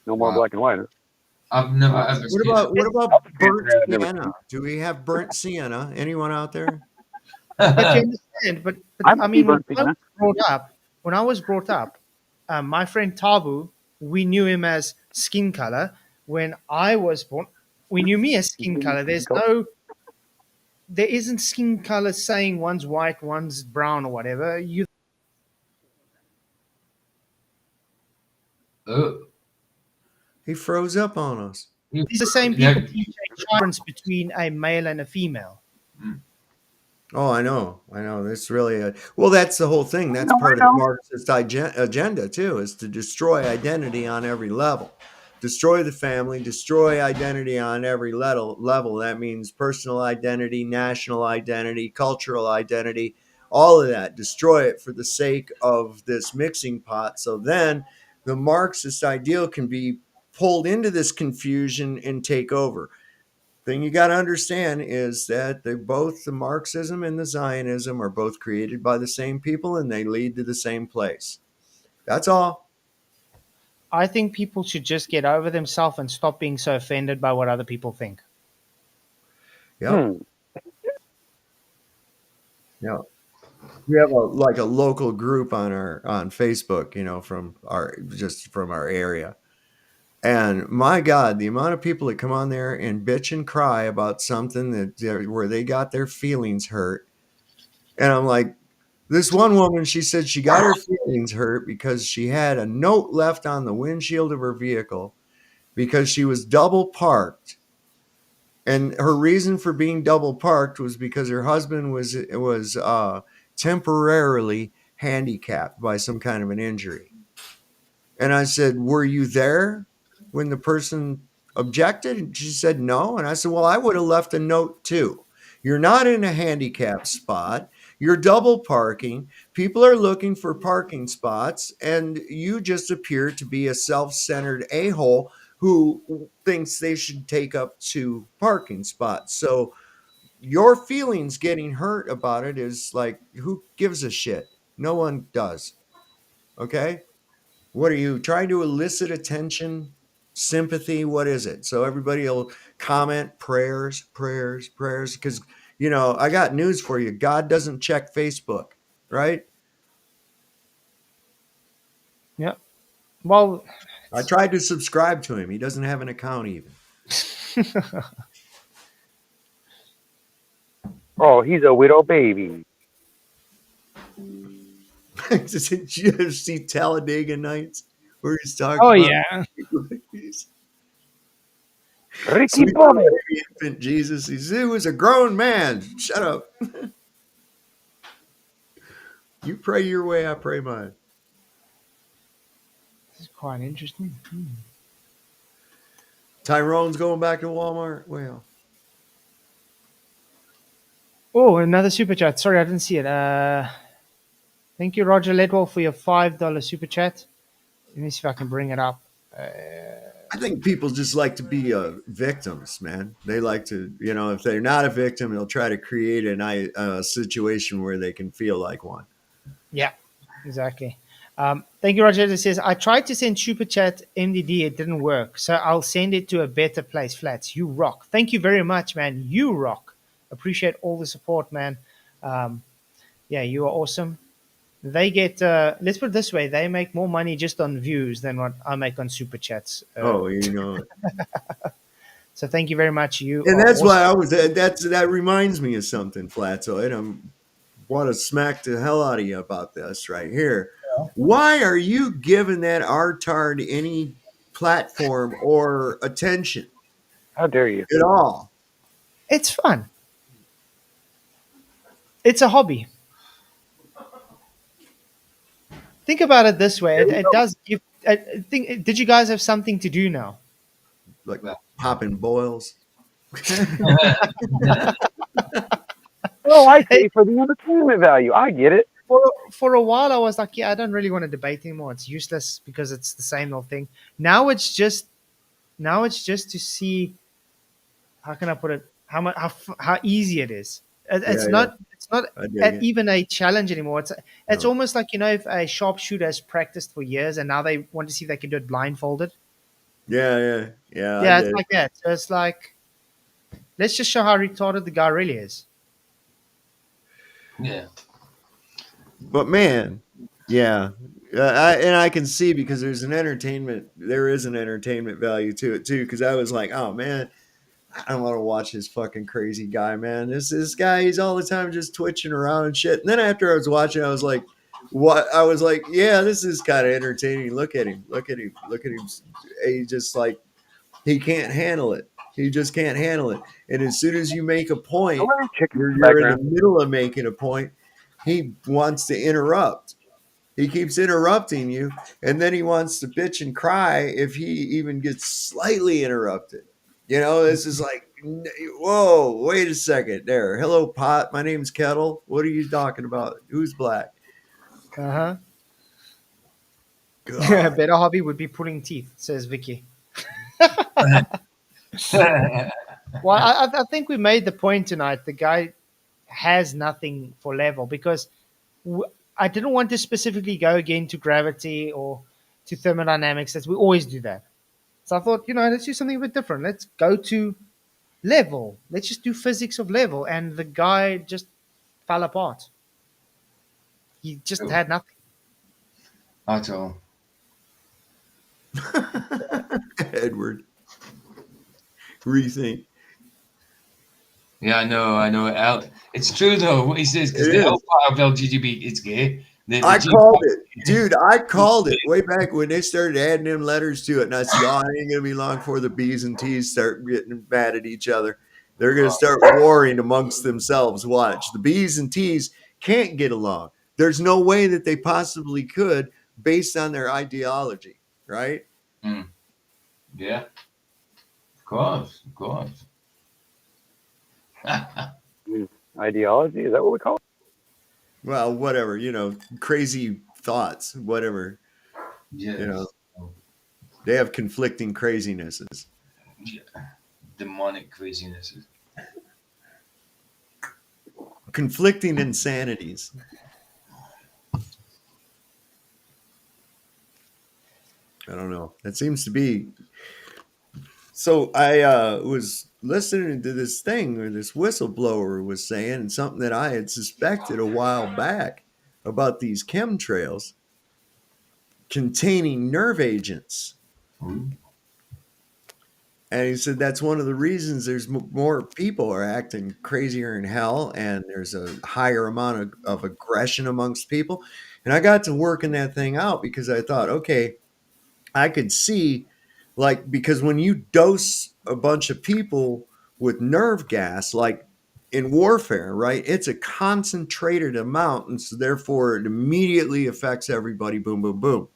No more Wow. black and white. Huh? I've never ever What seen about burnt I've never sienna? seen. Do we have burnt sienna? Anyone out there? But you it. understand? But I I might be mean, burnt sienna. when I was brought up, my friend Tabu, we knew him as skin color. When I was born, we knew me as skin color. There isn't skin color saying one's white, one's brown, or whatever. Oh, He froze up on us. These are the same people teach a difference between a male and a female. Oh, I know. I know. That's really well, that's the whole thing. I That's know. part I of the know. Marxist agenda too, is to destroy identity on every level. Destroy the family, destroy identity on every level. That means personal identity, national identity, cultural identity, all of that. Destroy it for the sake of this mixing pot. So then the Marxist ideal can be pulled into this confusion and take over. Thing you got to understand is that they both, the Marxism and the Zionism, are both created by the same people and they lead to the same place. That's all. I think people should just get over themselves and stop being so offended by what other people think. Yep. Hmm. Yep. We have a local group on Facebook, from our area. And my God, the amount of people that come on there and bitch and cry about something where they got their feelings hurt. And I'm like, this one woman, she said she got her feelings hurt because she had a note left on the windshield of her vehicle because she was double parked. And her reason for being double parked was because her husband was temporarily handicapped by some kind of an injury. And I said, "Were you there when the person objected?" And she said, "No." And I said, "Well, I would have left a note too. You're not in a handicap spot. You're double parking. People are looking for parking spots, and you just appear to be a self centered a hole who thinks they should take up two parking spots. So your feelings getting hurt about it is like, who gives a shit? No one does. Okay. What are you trying to elicit attention, sympathy? What is it? So everybody will comment prayers, prayers, prayers. Because, I got news for you. God doesn't check Facebook, right? Yeah. Well, I tried to subscribe to him. He doesn't have an account even. Oh, he's a widow baby. Did you ever see Talladega Nights where he's talking oh about yeah. Ricky sweet Bobby. baby infant Jesus? He was a grown man. Shut up. You pray your way, I pray mine. This is quite interesting. Tyrone's going back to Walmart. Well, Oh, another super chat. Sorry, I didn't see it. Thank you, Roger Ledwell, for your $5 super chat. Let me see if I can bring it up. I think people just like to be victims, man. They like to, if they're not a victim, they'll try to create a situation where they can feel like one. Yeah, exactly. Thank you, Roger. It says, I tried to send super chat MDD. It didn't work. So I'll send it to a better place. Flats, you rock. Thank you very much, man. You rock. Appreciate all the support, man. Yeah, you are awesome. They get, let's put it this way, they make more money just on views than what I make on super chats. Oh, So thank you very much. You and are that's why awesome. that reminds me of something, Flatzoid. I want to smack the hell out of you about this right here. Why are you giving that artard any platform or attention How dare you? at all? It's fun. It's a hobby. Think about it this way. It does give. I think. Did you guys have something to do now? Like Well. popping boils. Oh, I Hey, see. For the entertainment value, I get it. for a while, I was like, yeah, I don't really want to debate anymore. It's useless because it's the same old thing. Now it's just to see, how can I put it, how easy it is. Yeah, It's yeah. not I dig it. even a challenge anymore. It's No. almost like, if a sharpshooter has practiced for years and now they want to see if they can do it blindfolded. Yeah, yeah, yeah. I Yeah, it's get it. like that. So it's like, let's just show how retarded the guy really is. Yeah. But man, yeah, I can see, because there is an entertainment value to it too. Because I was like, oh man, I don't want to watch this fucking crazy guy, man. This guy, he's all the time just twitching around and shit. And then after I was watching, I was like, what? I was like, yeah, this is kind of entertaining. Look at him. Look at him. Look at him. He just like, he can't handle it. He just can't handle it. And as soon as you make a point, Hello, chicken in the you're in the background. middle of making a point, he wants to interrupt. He keeps interrupting you, and then he wants to bitch and cry if he even gets slightly interrupted. This is like, whoa, wait a second there. Hello, Pot. My name's Kettle. What are you talking about? Who's black? Uh huh. God. Better hobby would be pulling teeth, says Vicky. Well, I think we made the point tonight. The guy has nothing for level because I didn't want to specifically go again to gravity or to thermodynamics. As we always do that. So I thought, let's do something a bit different. Let's go to level. Let's just do physics of level. And the guy just fell apart. He just had nothing. At all. Edward, rethink. Yeah, I know. It's true though what he says, because It the L is. part of LGBT is gay. The I G called part, it, dude. I called it way back when they started adding them letters to it, and I said, "Oh, it ain't gonna be long before the B's and T's start getting mad at each other. They're gonna start warring amongst themselves. Watch, the B's and T's can't get along. There's no way that they possibly could, based on their ideology, right? Mm, yeah, of course, of course. Ideology? Is that what we call it? Well, whatever, crazy thoughts, whatever, Yes. they have conflicting crazinesses. Yeah. Demonic crazinesses. conflicting insanities. I don't know. That seems to be. So I was listening to this thing where this whistleblower was saying something that I had suspected a while back about these chemtrails containing nerve agents. And he said that's one of the reasons there's more people are acting crazier in hell, and there's a higher amount of aggression amongst people. And I got to working that thing out because I thought, okay, I could see, like, because when you dose a bunch of people with nerve gas, like in warfare, right, it's a concentrated amount. And so therefore it immediately affects everybody. Boom, boom, boom.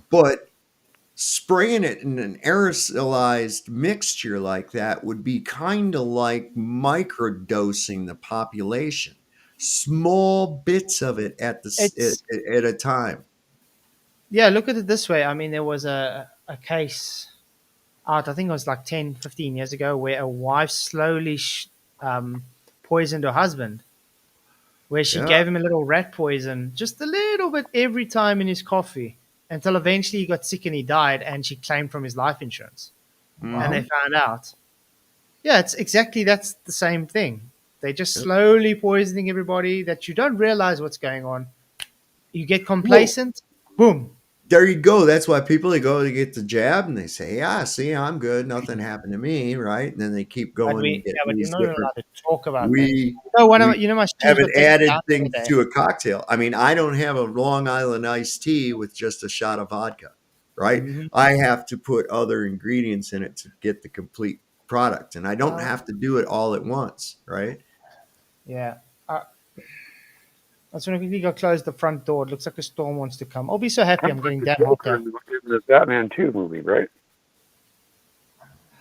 But spraying it in an aerosolized mixture like that would be kind of like microdosing the population, small bits of it It's at a time. yeah. Look at it this way. I mean, there was a case out. I think it was like 10, 15 years ago, where a wife slowly poisoned her husband, where she Yeah. gave him a little rat poison, just a little bit every time in his coffee, until eventually he got sick and he died, and she claimed from his life insurance. And they Mhm. found out. Yeah, it's exactly that's the same thing. They're just Yep. slowly poisoning everybody that you don't realize what's going on. You get Well, complacent, boom. there you go. That's why people they go to get the jab and they say, "Yeah, see, I'm good. Nothing happened to me." Right? And then they keep going and get But you're these not even different. allowed to talk about that. We You know, we my students haven't got taken added down the things other day. to a cocktail. I mean, I don't have a Long Island iced tea with just a shot of vodka. Right? Hmm. I have to put other ingredients in it to get the complete product, and I don't have to do it all at once. Right? Yeah. I just want to quickly go close the front door. It looks like a storm wants to come. I'll be so happy Kind I'm of like getting the damn hot Joker here. in the Batman 2 movie, right?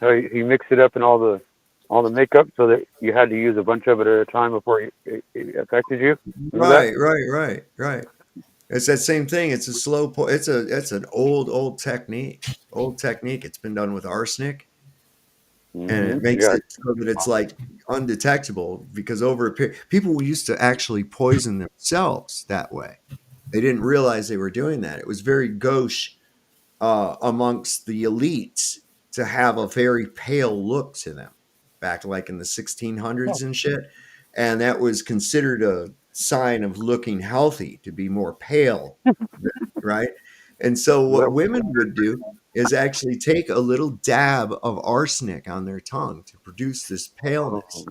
So he mixed it up in all the makeup so that you had to use a bunch of it at a time before it affected you. Remember that? Right. It's that same thing. It's a it's an old technique. Old technique. It's been done with arsenic, and it makes Yeah. it so that it's like undetectable because over a period, people used to actually poison themselves that way. They didn't realize they were doing that. It was very gauche amongst the elites to have a very pale look to them back like in the 1600s and shit. And that was considered a sign of looking healthy to be more pale, right? And so what Well, women would do is actually take a little dab of arsenic on their tongue to produce this oh, paleness.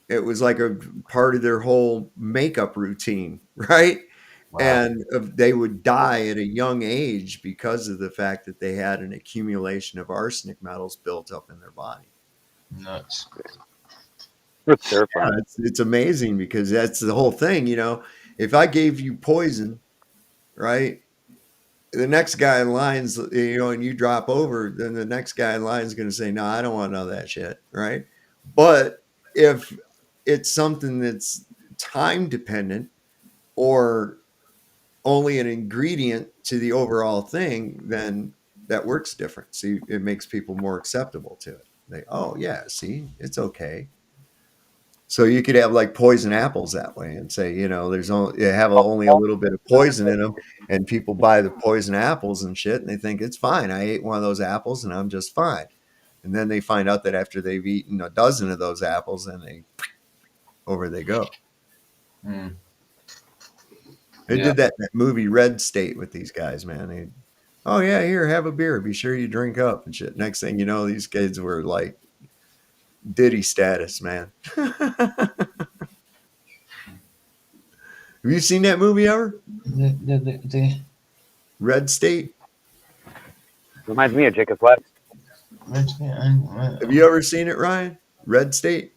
It was like a part of their whole makeup routine, right? Wow. And they would die at a young age because of the fact that they had an accumulation of arsenic metals built up in their body. Nuts. that's Yeah, terrifying. it's amazing because that's the whole thing. You know, if I gave you poison, right? The next guy in line's, you know, and you drop over, then the next guy in line is going to say, "No, I don't want none of that shit," right? But if it's something that's time dependent or only an ingredient to the overall thing, then that works different. See, it makes people more acceptable to it. They, oh yeah, see, it's okay. So you could have like poison apples that way, and say, you know, there's only you have only a little bit of poison in them, and people buy the poison apples and shit, and they think it's fine. I ate one of those apples, and I'm just fine. And then they find out that after they've eaten a dozen of those apples, then they over they go. Mm. They Yeah. did that in that movie Red State with these guys, man. They, oh yeah, here, have a beer. Be sure you drink up and shit. Next thing you know, these kids were like Diddy status, man. Have you seen that movie ever? The Red State? Reminds me of Jacob Flat. Have you ever seen it, Ryan? Red State?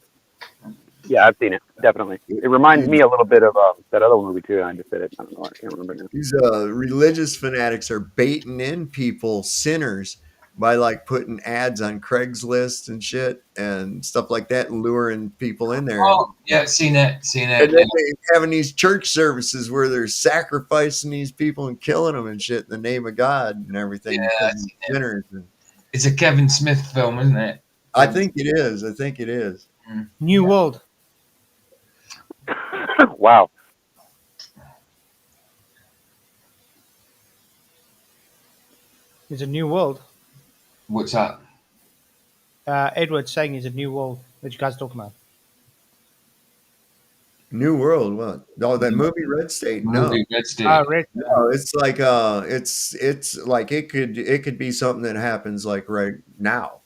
Yeah, I've seen it. Definitely. It reminds me Dude, a little bit of that other movie too. I just said it. I don't know. I can't remember now. these religious fanatics are baiting in people, sinners, by like putting ads on Craigslist and shit and stuff like that, and luring people in there. Oh, yeah, seen it. And Yeah. then they having these church services where they're sacrificing these people and killing them and shit in the name of God and everything. Yeah, because I've seen they're it. sinners. And It's a Kevin Smith film, isn't it? I think it is. I think it is. Mm. New World. Wow. It's a new world. What's that? Edward's saying it's a new world that you guys talking about. New World, what? Oh, that movie Red State? No. Movie Red State. Red. No, it's like it's like it could be something that happens like right now,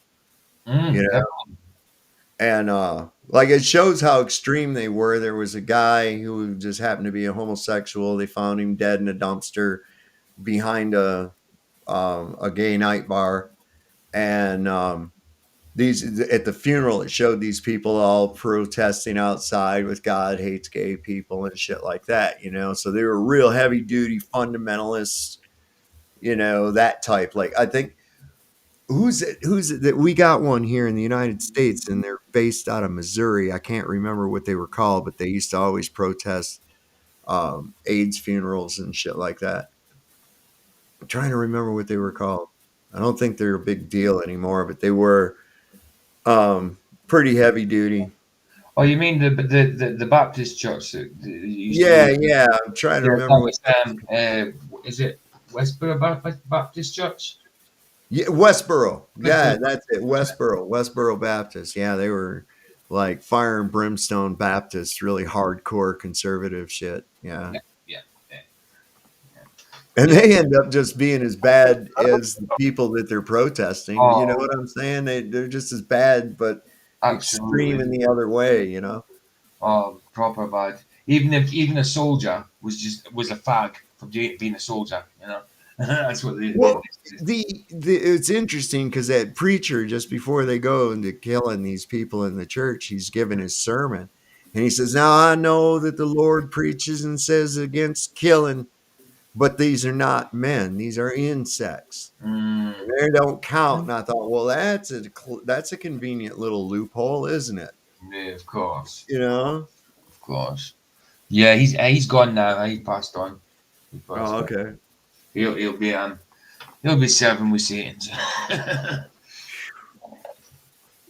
you know. Definitely. And like it shows how extreme they were. There was a guy who just happened to be a homosexual. They found him dead in a dumpster behind a gay night bar, and these at the funeral it showed these people all protesting outside with God hates gay people and shit like that, you know. So they were real heavy duty fundamentalists, you know, that type. Like I think who's it that we got one here in the United States, and they're based out of Missouri. I can't remember what they were called, but they used to always protest AIDS funerals and shit like that. I'm trying to remember what they were called. I don't think they're a big deal anymore, but they were pretty heavy duty. Oh, you mean the Baptist church that used to Yeah, be? yeah. I'm trying to Yeah, remember that what. was is it Westboro Baptist Church? Yeah, Westboro. Yeah, Westboro. that's it. Westboro Baptist. Yeah, they were like fire and brimstone Baptists, really hardcore conservative shit. Yeah. Yeah, yeah, yeah. And they end up just being as bad as the people that they're protesting. You know Oh, what I'm saying? They're just as bad, but extreme in absolutely. the other way, you know? Oh, proper bad. Even a soldier was a fag for being a soldier. You know, that's what they Well, it's interesting because that preacher, just before they go into killing these people in the church, he's giving his sermon. And he says, now I know that the Lord preaches and says against killing, but these are not men. These are insects. Mm, They don't count. And I thought, well, that's a convenient little loophole, isn't it? yeah, of course, You know? of course. Yeah, he's gone now. He passed on. He passed Oh, on. okay. He'll be serving with Satan.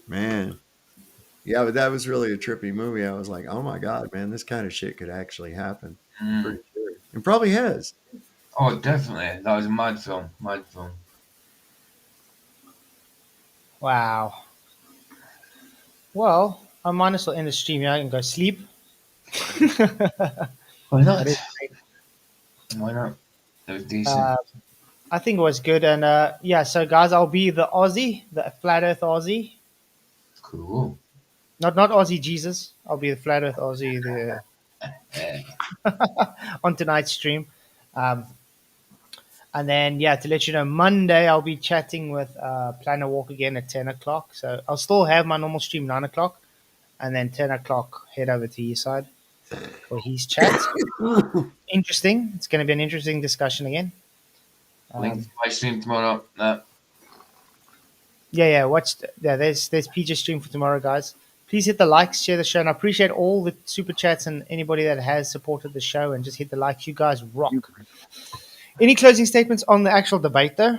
Man. Yeah, but that was really a trippy movie. I was like, oh my God, man, this kind of shit could actually happen. I'm Mm. pretty sure. It probably has. Oh, definitely. That was a mad film. Mad film. Wow. Well, I might as well end the stream. Yeah, I can go sleep. Why That not? is great. Why not? That was decent. I think it was good. And yeah, so guys, I'll be the Aussie, the Flat Earth Aussie. Cool. Not Aussie Jesus. I'll be the Flat Earth Aussie Yeah. on tonight's stream. Um, and then, yeah, to let you know, Monday I'll be chatting with Plan a Walk again at 10 o'clock. So I'll still have my normal stream 9 o'clock. And then 10 o'clock, head over to his side for his chat. Interesting. It's going to be an interesting discussion again. Link to my stream tomorrow. Nah. Yeah. There's PJ stream for tomorrow, guys. Please hit the likes, share the show, and I appreciate all the super chats and anybody that has supported the show. And just hit the likes. You guys rock. Any closing statements on the actual debate, though?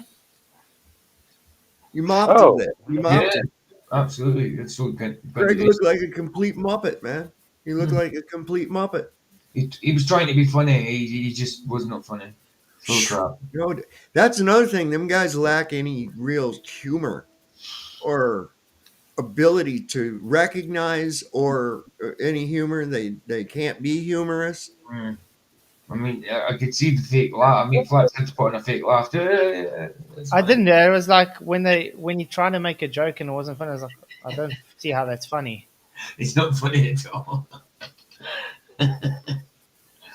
You mopped Oh. him there. You Yeah, mopped him. absolutely. It's so good. Greg looked like a complete Muppet, man. He looked Hmm. like a complete Muppet. He was trying to be funny. He just was not funny. Full crap. You know, that's another thing. Them guys lack any real humor or ability to recognize or any humor. They can't be humorous. Mm. I mean, I could see the fake laugh. I mean, Flats had to put on a fake laugh. It's I funny. didn't. It was like when you're trying to make a joke and it wasn't funny. I was like, I don't see how that's funny. It's not funny at all.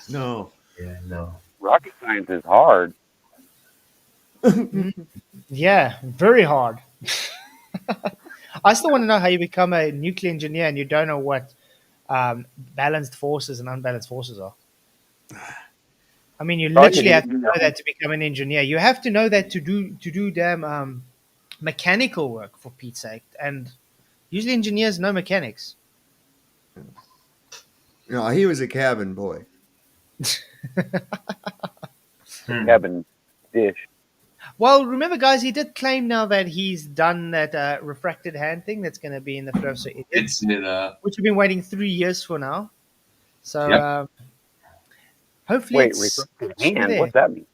No. Yeah, no. Rocket science is hard. Yeah, very hard. I still want to know how you become a nuclear engineer and you don't know what balanced forces and unbalanced forces are. I mean, you literally have to know that to become an engineer. You have to know that to do damn mechanical work, for Pete's sake. And usually engineers know mechanics. No, he was a cabin boy. Cabin dish. Well, remember, guys, he did claim now that he's done that refracted hand thing that's going to be in the Flatzoid, It's which we've been waiting 3 years for now. So Yep. Hopefully Wait, it's refracted actually hand? there. What's that mean?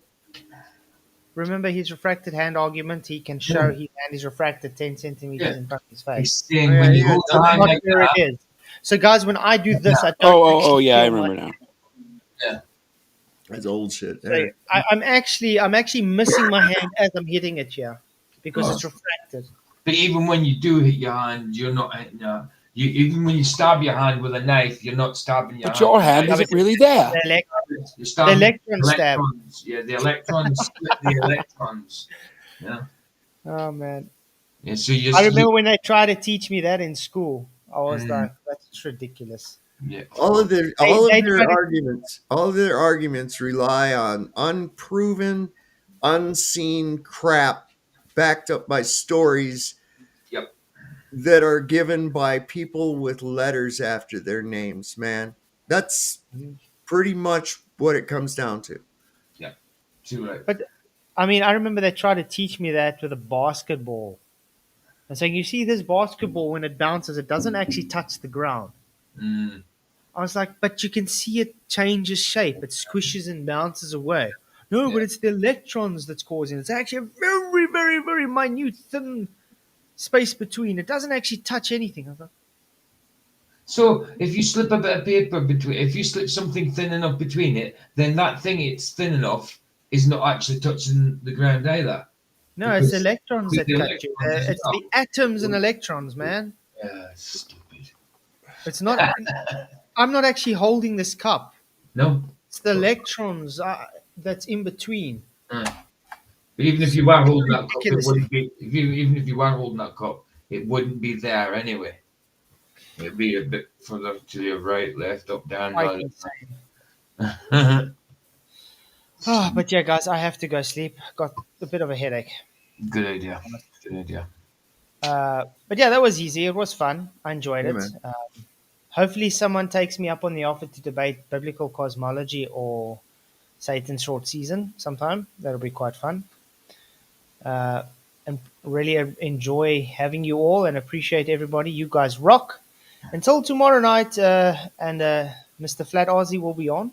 Remember his refracted hand argument? He can Yeah. show his hand is refracted 10 centimeters Yeah. in front of his He's face. saying Yeah, when you yeah, hold tell your me. hand Not like where it that, is. So, guys, when I do this, I don't Oh, actually yeah, I feel my. remember now. yeah. That's old shit. So There. I'm actually missing my hand as I'm hitting it here because Oh. it's refracted. But even when you do hit your hand, you're not hitting you even when you stab your hand with a knife, you're not stabbing your But hand. your hand Yeah, isn't but really there. the, elec- You're the stabbing electron stab. electrons. Yeah, the electrons split the electrons. Yeah. Oh man, Yeah. So you I you remember when they tried to teach me that in school. I was mm, like, "That's ridiculous." yeah. All of their They all of they their tried to. arguments rely on unproven, unseen crap backed up by stories Yep. that are given by people with letters after their names, man. That's pretty much what it comes down to. Yeah. Too right. But I mean, I remember they tried to teach me that with a basketball. And saying, you see this basketball when it bounces, it doesn't actually touch the ground. Mm, I was like, but you can see it changes shape. It squishes and bounces away. No, yeah. but it's the electrons that's causing it. It's actually a very, very, very minute, thin space between. It doesn't actually touch anything. I was like, So if you slip a bit of paper between, if you slip something thin enough between it, then that thing it's thin enough is not actually touching the ground either, no, it's the because electrons with that the cut you. electrons as It's well. the atoms and electrons, man. Yeah, stupid. It's not. I'm not actually holding this cup. No. It's the electrons that's in between. Mm. But even if you were holding that cup, it Ridiculously. wouldn't be. Even if you were holding that cup, it wouldn't be there anyway. It'd be a bit further to your right, left, up, down, Quite rather insane. than Oh, but yeah, guys, I have to go sleep. Got a bit of a headache. Good idea. Good idea. But yeah, that was easy. It was fun. I enjoyed Yeah, it. man. Hopefully, someone takes me up on the offer to debate biblical cosmology or Satan's short season sometime. That'll be quite fun. Uh, and really enjoy having you all and appreciate everybody. You guys rock. Until tomorrow night, and Mr. Flat Aussie will be on.